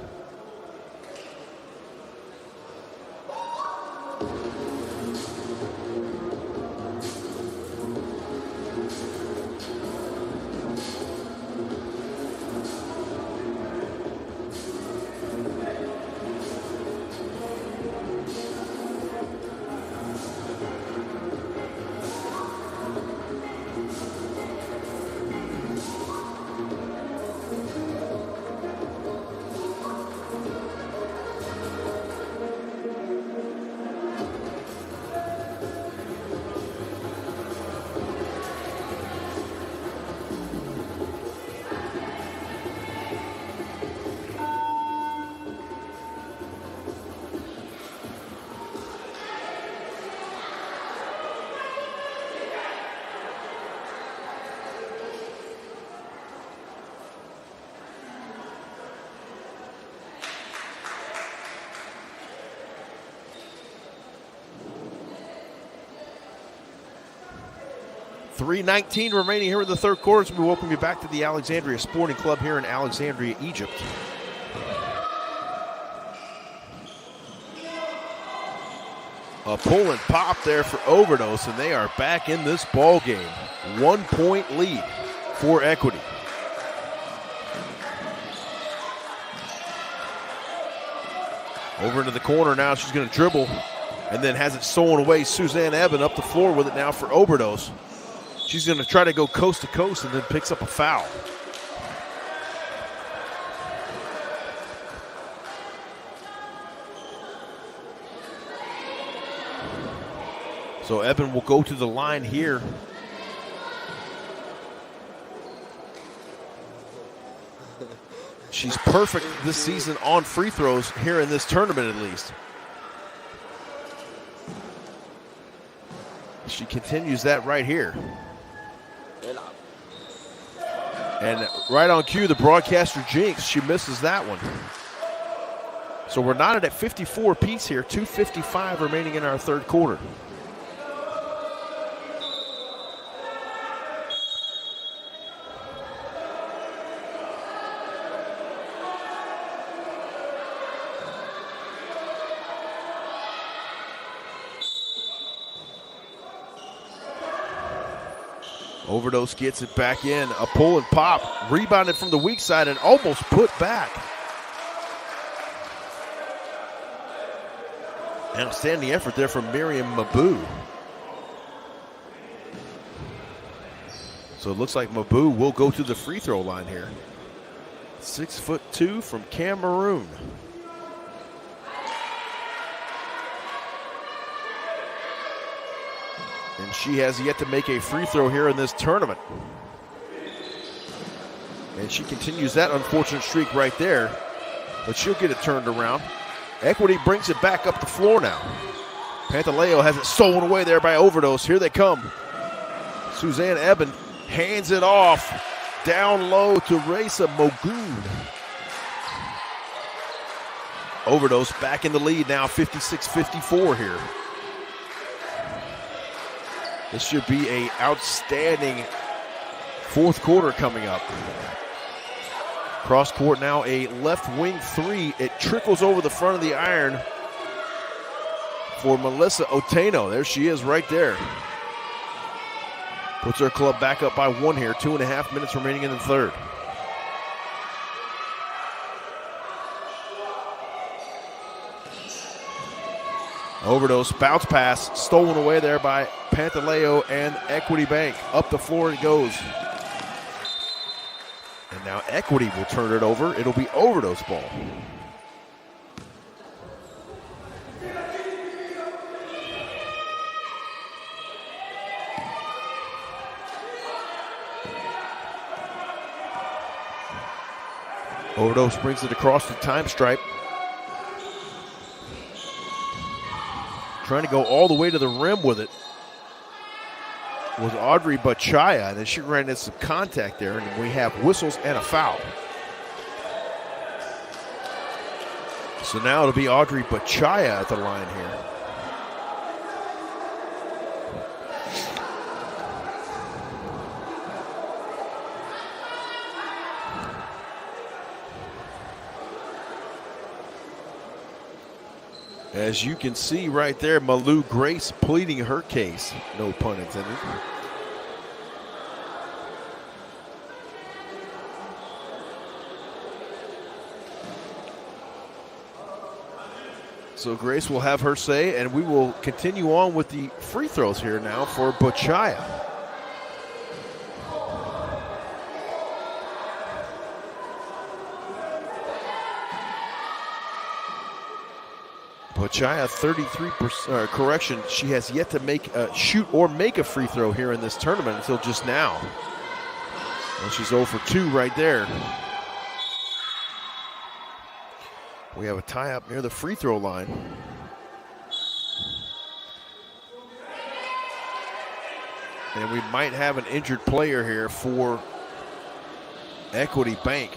.319 remaining here in the third quarter. So we welcome you back to the Alexandria Sporting Club here in Alexandria, Egypt. A pull and pop there for Overdose, and they are back in this ball game. 1 point lead for Equity. Over into the corner now. She's going to dribble and then has it stolen away. Suzanne Eben up the floor with it now for Overdose. She's going to try to go coast to coast and then picks up a foul. So Eben will go to the line here. She's perfect this season on free throws here in this tournament at least. She continues that right here. And right on cue, the broadcaster jinx. She misses that one. So we're knotted at 54 apiece here. 2:55 remaining in our third quarter. Overdose gets it back in. A pull and pop. Rebounded from the weak side and almost put back. Outstanding effort there from Miriam Mabou. So it looks like Mabou will go to the free throw line here. 6'2" from Cameroon. And she has yet to make a free throw here in this tournament. And she continues that unfortunate streak right there. but she'll get it turned around. Equity brings it back up the floor now. Pantaleo has it stolen away there by Overdose. Here they come. Suzanne Eben hands it off down low to Raisa Mogoon. Overdose back in the lead now, 56-54 here. This should be an outstanding fourth quarter coming up. Cross court now, a left wing three. It trickles over the front of the iron for Melissa Oteno. There she is right there. Puts her club back up by one here. 2.5 minutes remaining in the third. Overdose bounce pass stolen away there by Pantaleo and Equity Bank. Up the floor it goes. And now Equity will turn it over. It'll be Overdose ball. Overdose brings it across the time stripe. Trying to go all the way to the rim with it was Audrey Bachaya, and then she ran into some contact there, and we have whistles and a foul. So now it'll be Audrey Bachaya at the line here. As you can see right there, Malou Grace pleading her case, no pun intended. So Grace will have her say, and we will continue on with the free throws here now for Bachaya. Bachaya 33%, correction, she has yet to make shoot or make a free throw here in this tournament until just now. Well, she's 0 for 2 right there. We have a tie up near the free throw line. And we might have an injured player here for Equity Bank.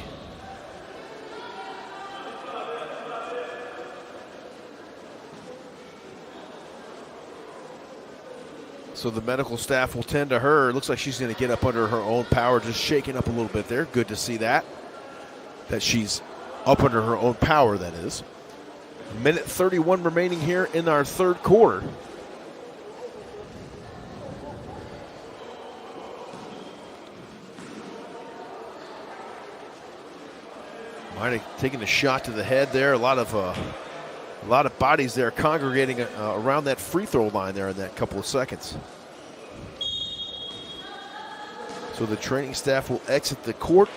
So the medical staff will tend to her. It looks like she's going to get up under her own power, just shaking up a little bit there. Good to see that she's up under her own power, that is. 1:31 remaining here in our third quarter. Might have taken a shot to the head there. A lot of bodies there congregating around that free throw line there in that couple of seconds. So the training staff will exit the court,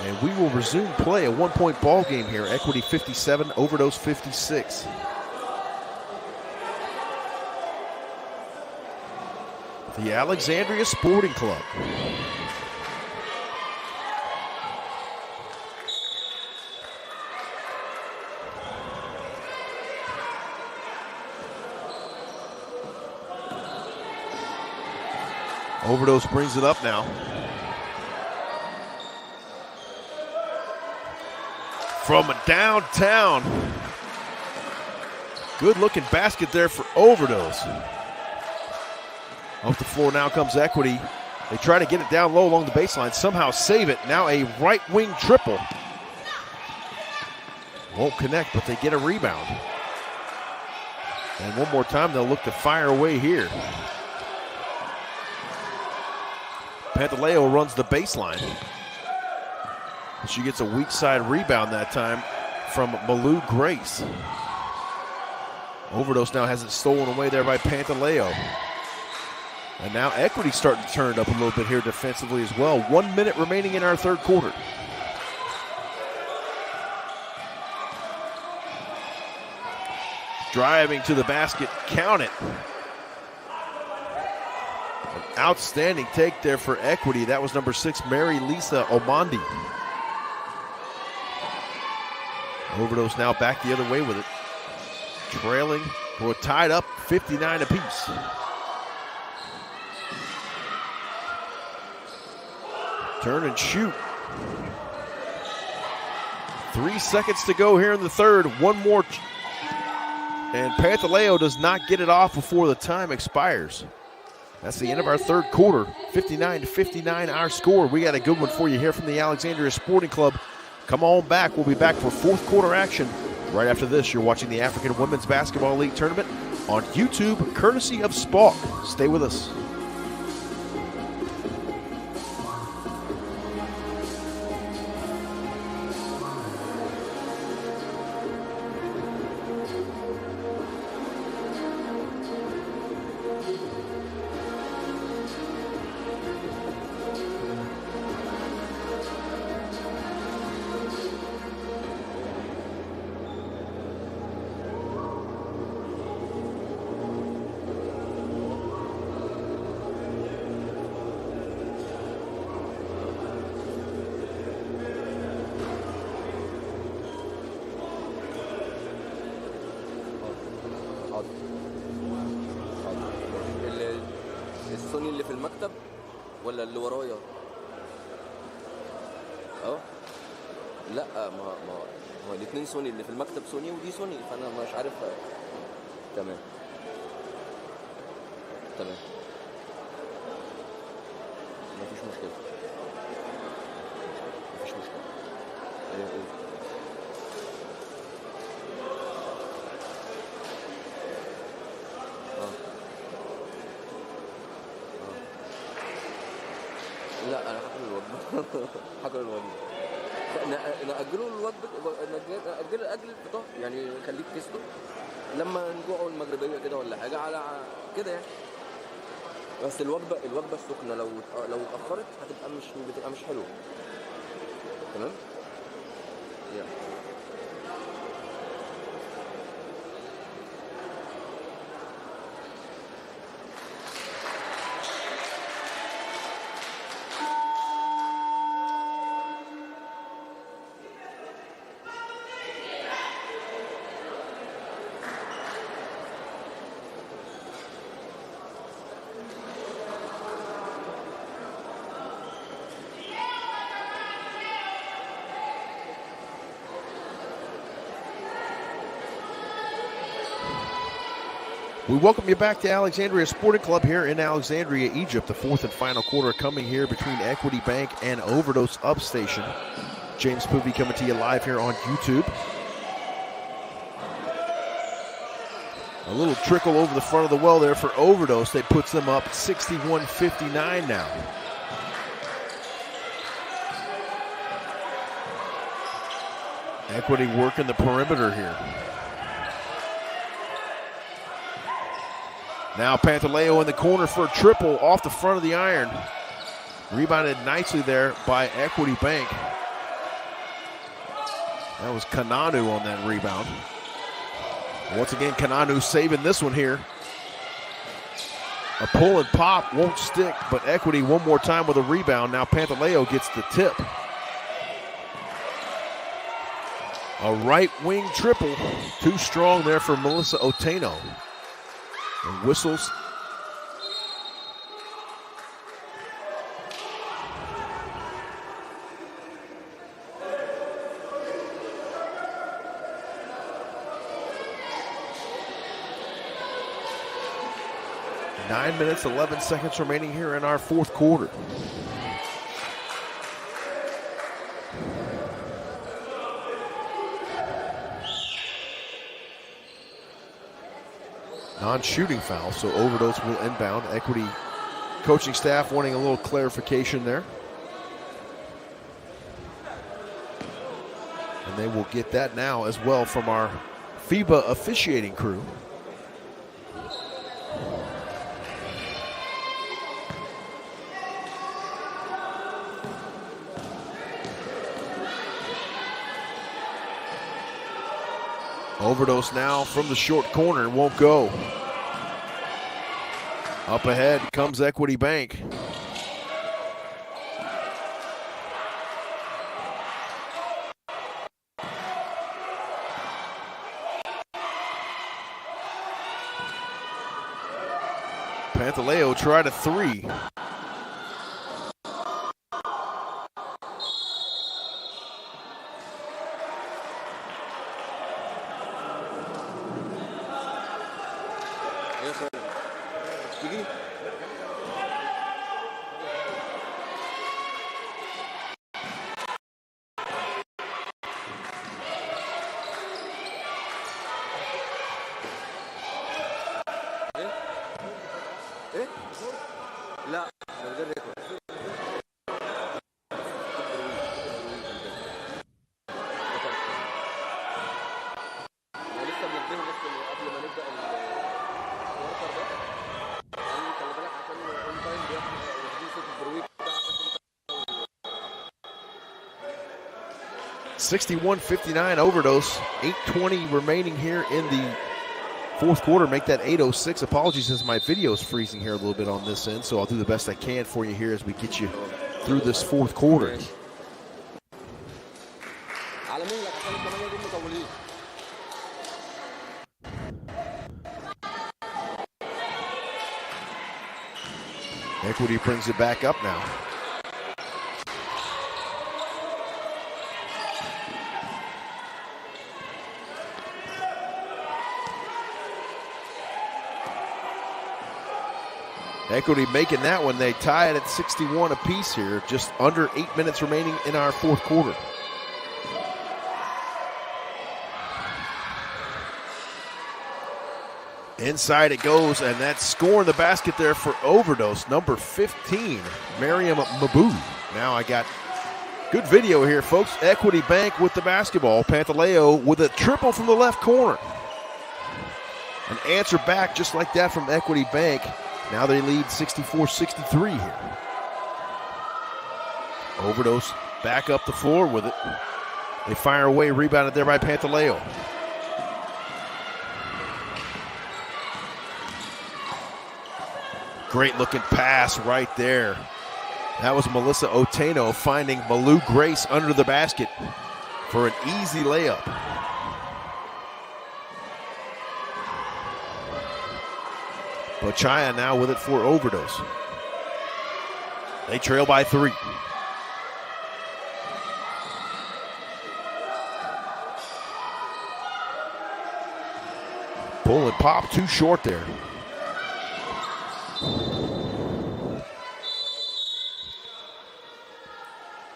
and we will resume play. A 1-point ball game here. Equity 57, Overdose 56. The Alexandria Sporting Club. Overdose brings it up now. From downtown. Good looking basket there for Overdose. Off the floor now comes Equity. They try to get it down low along the baseline, somehow save it. Now a right wing triple. Won't connect, but they get a rebound. And one more time, they'll look to fire away here. Pantaleo runs the baseline. She gets a weak side rebound that time from Malou Grace. Overdose now has it stolen away there by Pantaleo. And now Equity starting to turn it up a little bit here defensively as well. 1 minute remaining in our third quarter. Driving to the basket, count it. An outstanding take there for Equity. That was number 6, Mary Lisa Omandi. Overdose now back the other way with it. Trailing, we're tied up 59 apiece. Turn and shoot. 3 seconds to go here in the third. One more. And Pantaleo does not get it off before the time expires. That's the end of our third quarter. 59-59 our score. We got a good one for you here from the Alexandria Sporting Club. Come on back. We'll be back for fourth quarter action. Right after this, you're watching the African Women's Basketball League Tournament on YouTube, courtesy of SPALK. Stay with us. السوني اللي في المكتب ولا اللي ورايا؟ لا ما الاثنين سوني، اللي في المكتب سوني ودي سوني، فانا مش عارف. تمام مفيش مشكله. لا انا هاكل الوجبه نأجله الوجبه اجل الفطار، يعني خليك كيسته لما نجوعوا المغربيه كده ولا حاجه على كده يعني. بس الوجبه السخنه لو اتاخرت بتبقى مش حلوه. تمام يعني. We welcome you back to Alexandria Sporting Club here in Alexandria, Egypt. The fourth and final quarter coming here between Equity Bank and Overdose Upstation. James Poovey coming to you live here on YouTube. A little trickle over the front of the well there for Overdose. That puts them up 61-59 now. Equity working the perimeter here. Now Pantaleo in the corner for a triple off the front of the iron. Rebounded nicely there by Equity Bank. That was Kananu on that rebound. Once again, Kananu saving this one here. A pull and pop won't stick, but Equity one more time with a rebound. Now Pantaleo gets the tip. A right wing triple. Too strong there for Melissa Oteno. And whistles. Nine minutes, 11 seconds remaining here in our fourth quarter. Non-shooting foul, so Overdose will inbound. Equity coaching staff wanting a little clarification there. And they will get that now as well from our FIBA officiating crew. Overdose now from the short corner, won't go. Up ahead comes Equity Bank. Pantaleo tried a three. لا من غير ريكورد. لسه منبه بس قبل ما نبدا الوركر ده، قال لي خلي بالك عشان اون تايم واخدين صوت البرويك بتاعك. 61-59 Overdose. 8:20 remaining here in the fourth quarter. Make that 8:06. Apologies since my video is freezing here a little bit on this end, so I'll do the best I can for you here as we get you through this fourth quarter. Equity brings it back up now. Equity making that one. They tie it at 61 apiece here. Just under 8 minutes remaining in our fourth quarter. Inside it goes, and that's scoring the basket there for Overdose. Number 15, Miriam Mabou. Now I got good video here, folks. Equity Bank with the basketball. Pantaleo with a triple from the left corner. An answer back just like that from Equity Bank. Now they lead 64-63 here. Overdose back up the floor with it. They fire away, rebounded there by Pantaleo. Great looking pass right there. That was Melissa Oteno finding Malou Grace under the basket for an easy layup. Bochaya now with it for Overdose. They trail by 3. Pull and pop, too short there.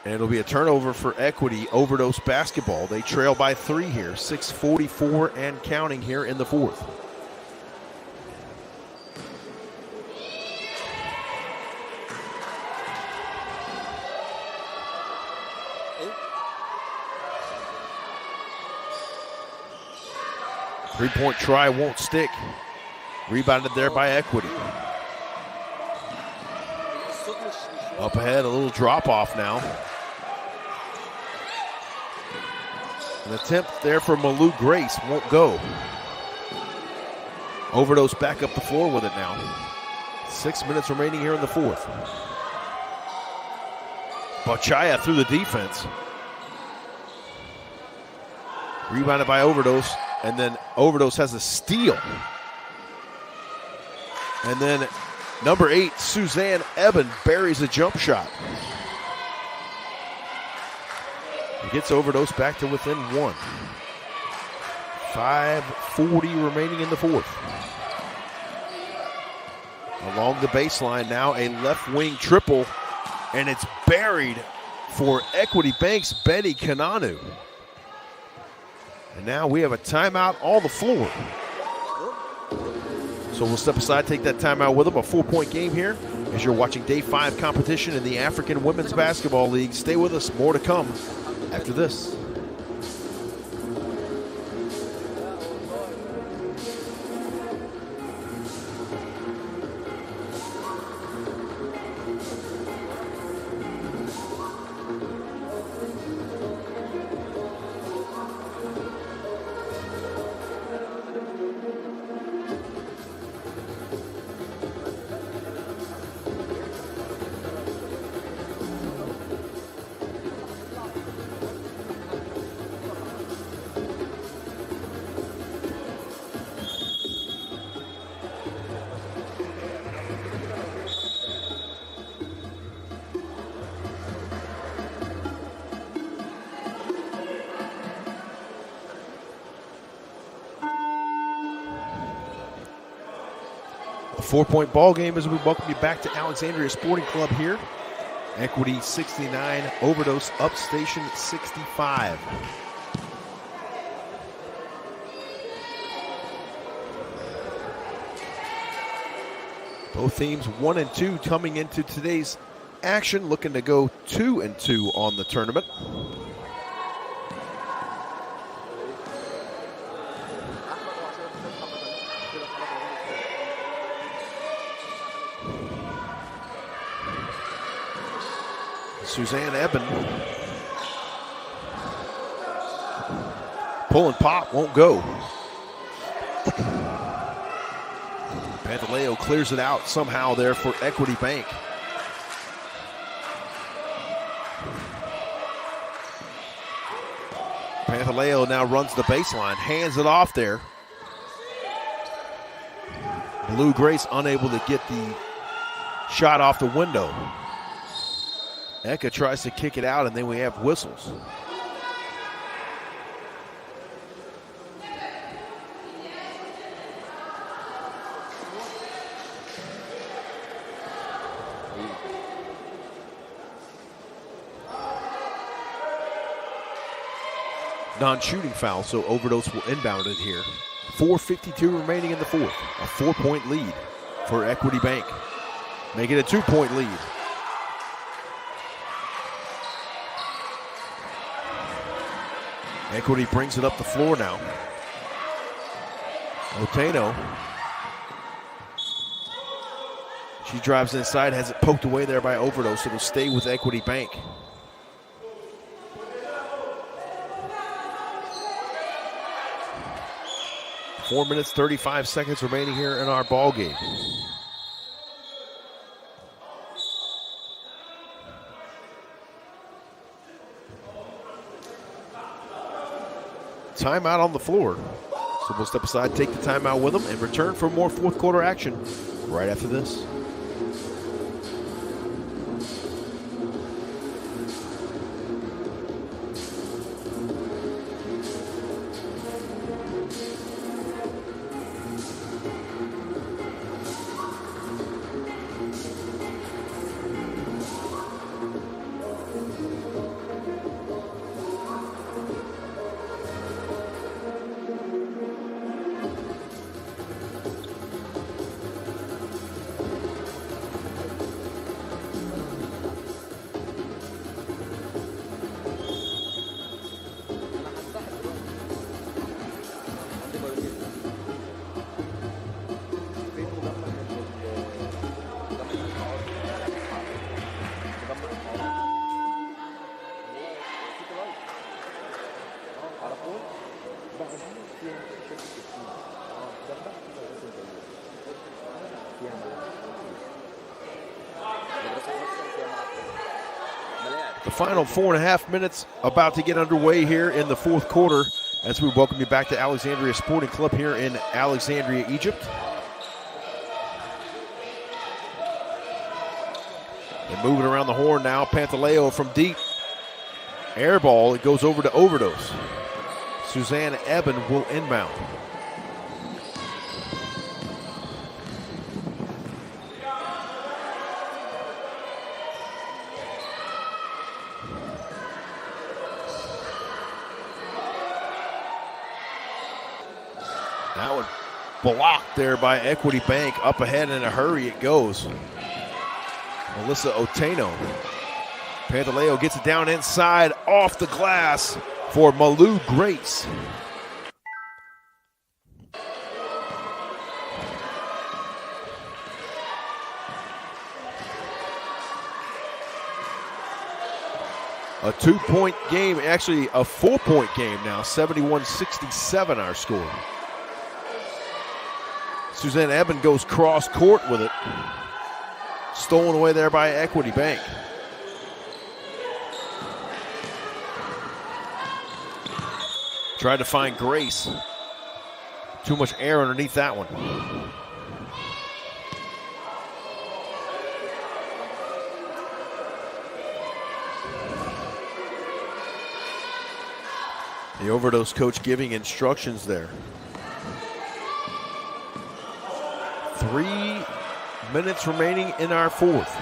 And it'll be a turnover for Equity. Overdose basketball. They trail by 3 here. 6:44 and counting here in the fourth. Three-point try won't stick. Rebounded there by Equity. Up ahead, a little drop-off now. An attempt there for Malou Grace won't go. Overdose back up the floor with it now. 6 minutes remaining here in the fourth. Bochaya through the defense. Rebounded by Overdose, and then Overdose has a steal. And then number 8, Suzanne Eben, buries a jump shot. He gets Overdose back to within 1. 5:40 remaining in the fourth. Along the baseline now, a left wing triple, and it's buried for Equity Bank's Betty Kananu. And now we have a timeout on the floor. So we'll step aside, take that timeout with them. A 4-point game here as you're watching Day 5 competition in the African Women's Basketball League. Stay with us, more to come after this. A 4-point ball game as we welcome you back to Alexandria Sporting Club here. Equity 69, Overdose Upstation 65. Both teams 1 and 2 coming into today's action, looking to go 2 and 2 on the tournament. Suzanne Eben. Pull and pop, won't go. Pantaleo clears it out somehow there for Equity Bank. Pantaleo now runs the baseline, hands it off there. Blue Grace unable to get the shot off the window. Eka tries to kick it out, and then we have whistles. Non-shooting foul, so Overdose will inbound it here. 4:52 remaining in the fourth. A 4-point lead for Equity Bank. Make it a 2-point lead. Equity brings it up the floor now. Oteno. She drives inside, has it poked away there by Overdose. It'll stay with Equity Bank. Four minutes, 35 seconds remaining here in our ball game. Timeout on the floor. So we'll step aside, take the timeout with them, and return for more fourth quarter action right after this. The final 4.5 minutes about to get underway here in the fourth quarter as we welcome you back to Alexandria Sporting Club here in Alexandria, Egypt. And moving around the horn now, Pantaleo from deep. Air ball, it goes over to Overdose. Suzanne Eben will inbound. That one blocked there by Equity Bank. Up ahead in a hurry it goes. Melissa Oteno. Pantaleo gets it down inside off the glass for Malou Grace. A 2-point game, actually a 4-point game now, 71-67 our score. Suzanne Eben goes cross court with it. Stolen away there by Equity Bank. Tried to find Grace. Too much air underneath that one. The Overdose coach giving instructions there. 3 minutes remaining in our fourth.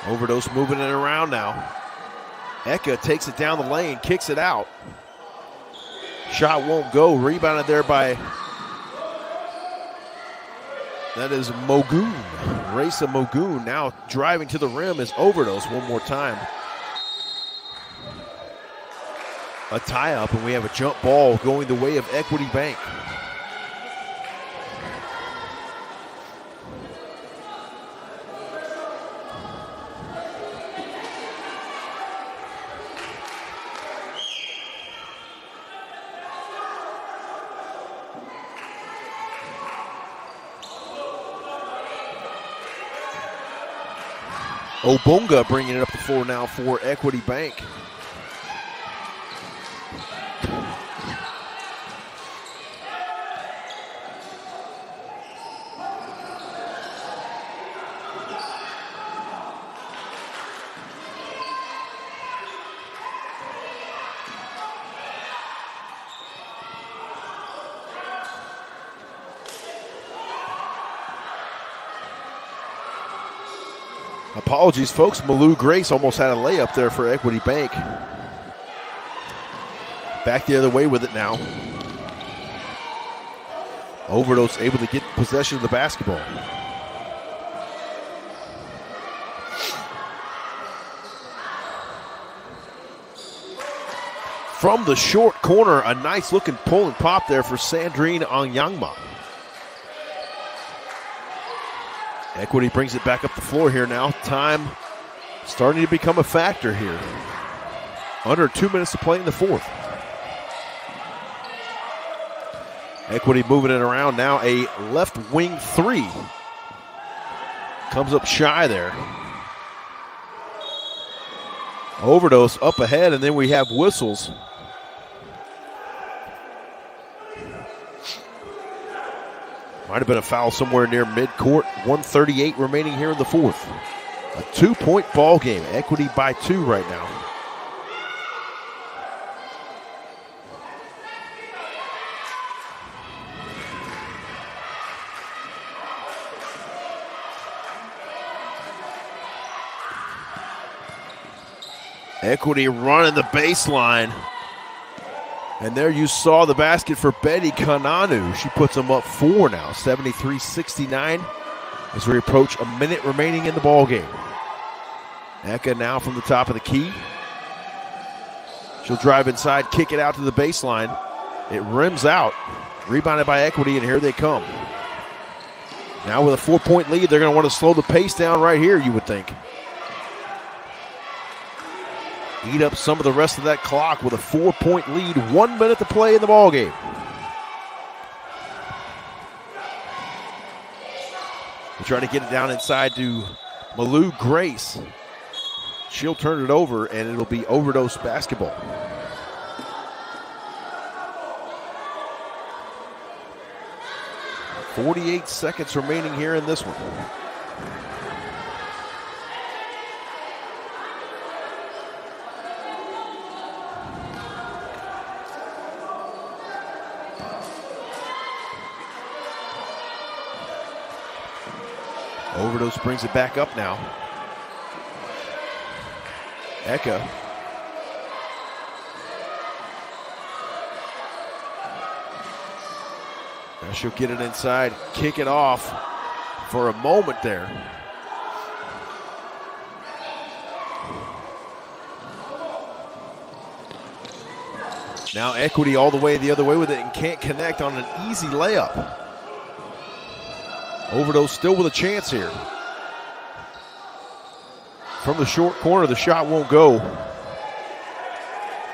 Overdose moving it around now. Eka takes it down the lane, kicks it out. Shot won't go. Rebounded there by, that is Mogoon. Raisa Mogoon now driving to the rim is Overdose one more time. A tie-up, and we have a jump ball going the way of Equity Bank. Obunga bringing it up the floor now for Equity Bank. Apologies, folks. Malou Grace almost had a layup there for Equity Bank. Back the other way with it now. Overdose able to get possession of the basketball. From the short corner, a nice looking pull and pop there for Sandrine Onyangma. Equity brings it back up the floor here now. Time starting to become a factor here. Under 2 minutes to play in the fourth. Equity moving it around now. A left wing three. Comes up shy there. Overdose up ahead, and then we have whistles. Might have been a foul somewhere near midcourt. 1:38 remaining here in the fourth. A 2-point ball game. Equity by 2 right now. Equity running the baseline. And there you saw the basket for Betty Kananu. She puts them up 4 now, 73-69, as we approach a minute remaining in the ball game. Eka now from the top of the key. She'll drive inside, kick it out to the baseline. It rims out, rebounded by Equity, and here they come. Now with a 4-point lead, they're going to want to slow the pace down right here, you would think. Eat up some of the rest of that clock with a 4-point lead, 1 minute to play in the ballgame. We'll try to get it down inside to Malou Grace. She'll turn it over, and it'll be Overdose basketball. .48 seconds remaining here in this one. Overdose brings it back up now. Eka. Now she'll get it inside, kick it off for a moment there. Now Equity all the way the other way with it and can't connect on an easy layup. Overdose still with a chance here. From the short corner, the shot won't go.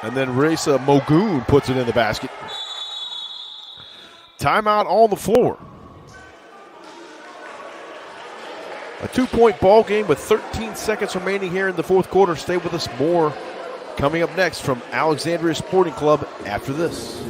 And then Raisa Mogoon puts it in the basket. Timeout on the floor. A 2-point ball game with 13 seconds remaining here in the fourth quarter. Stay with us. More coming up next from Alexandria Sporting Club after this.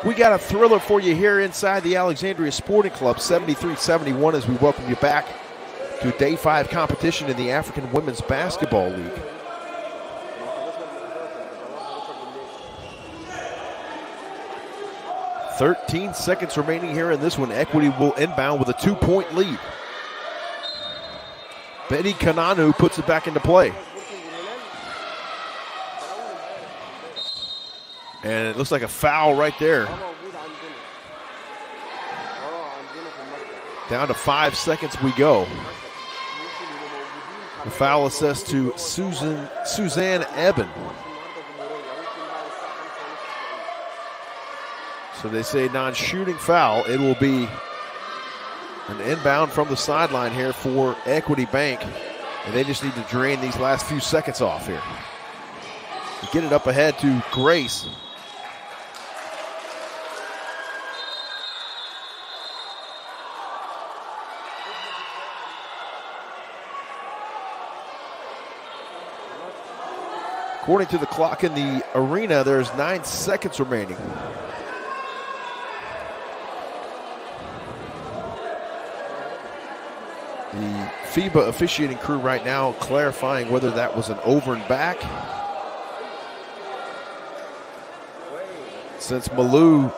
We got a thriller for you here inside the Alexandria Sporting Club, 73-71, as we welcome you back to Day 5 competition in the African Women's Basketball League. "13 seconds remaining here in this one. Equity will inbound with a 2-point lead. Betty Kananu puts it back into play. And it looks like a foul right there. Down to 5 seconds we go. The foul assessed to Suzanne Eben. So they say non-shooting foul. It will be an inbound from the sideline here for Equity Bank. And they just need to drain these last few seconds off here. Get it up ahead to Grace. According to the clock in the arena, there's 9 seconds remaining. The FIBA officiating crew right now clarifying whether that was an over and back. Since Malou,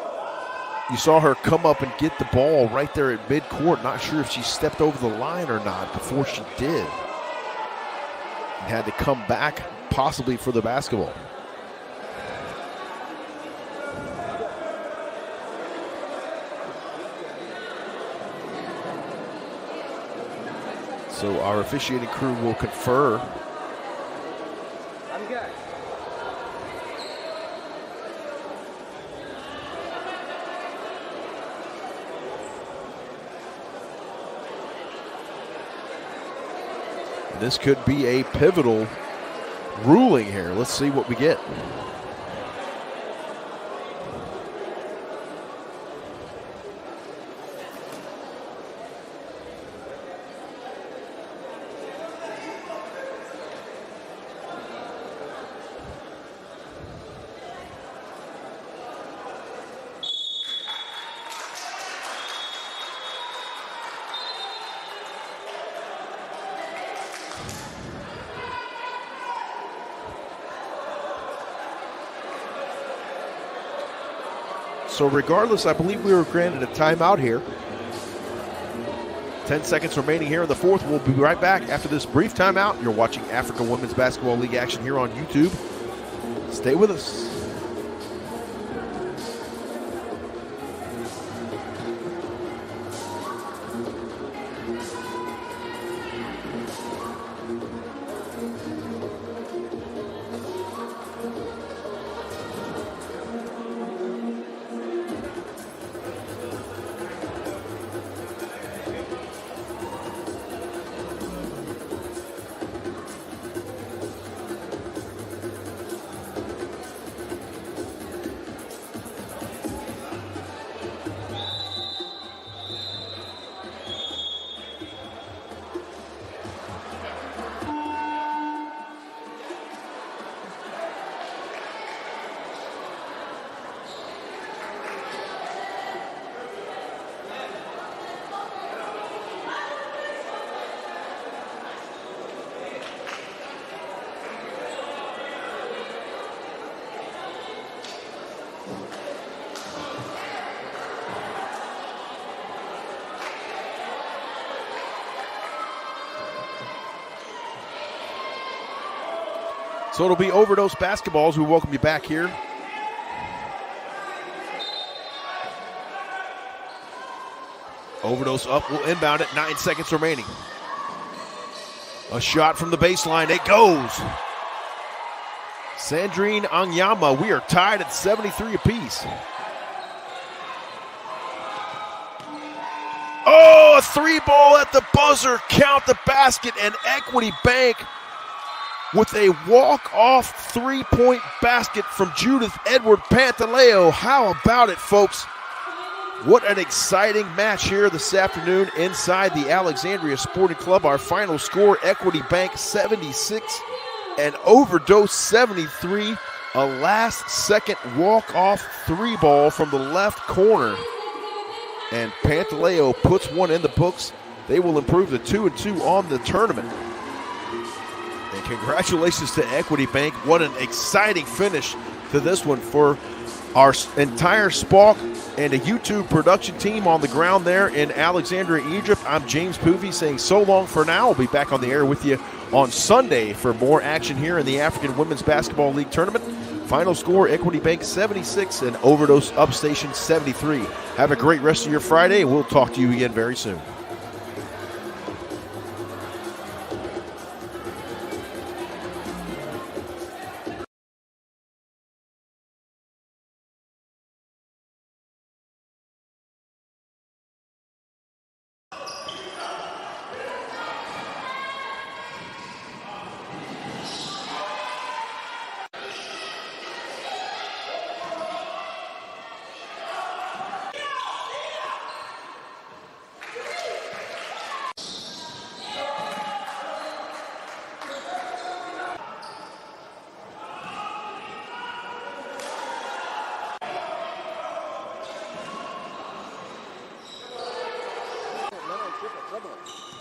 you saw her come up and get the ball right there at midcourt. Not sure if she stepped over the line or not before she did. And had to come back possibly for the basketball. So our officiating crew will confer. This could be a pivotal ruling here. Let's see what we get. So regardless, I believe we were granted a timeout here. 10 seconds remaining here in the fourth. We'll be right back after this brief timeout. You're watching Africa Women's Basketball League action here on YouTube. Stay with us. So it'll be Overdose basketball as we welcome you back here. Overdose up, will inbound it, 9 seconds remaining. A shot from the baseline, it goes. Sandrine Anyama, we are tied at 73 apiece. Oh, a three ball at the buzzer, count the basket, and Equity Bank with a walk-off three-point basket from Judith Edward Pantaleo. How about it, folks? What an exciting match here this afternoon inside the Alexandria Sporting Club. Our final score, Equity Bank 76 and Overdose 73. A last-second walk-off three ball from the left corner. And Pantaleo puts one in the books. They will improve to 2-2 on the tournament. And congratulations to Equity Bank. What an exciting finish to this one for our entire SPALK and a YouTube production team on the ground there in Alexandria, Egypt. I'm James Poovey saying so long for now. We'll be back on the air with you on Sunday for more action here in the African Women's Basketball League tournament. Final score, Equity Bank 76 and Overdose Upstation 73. Have a great rest of your Friday. We'll talk to you again very soon. لا لا، شوف اضربها.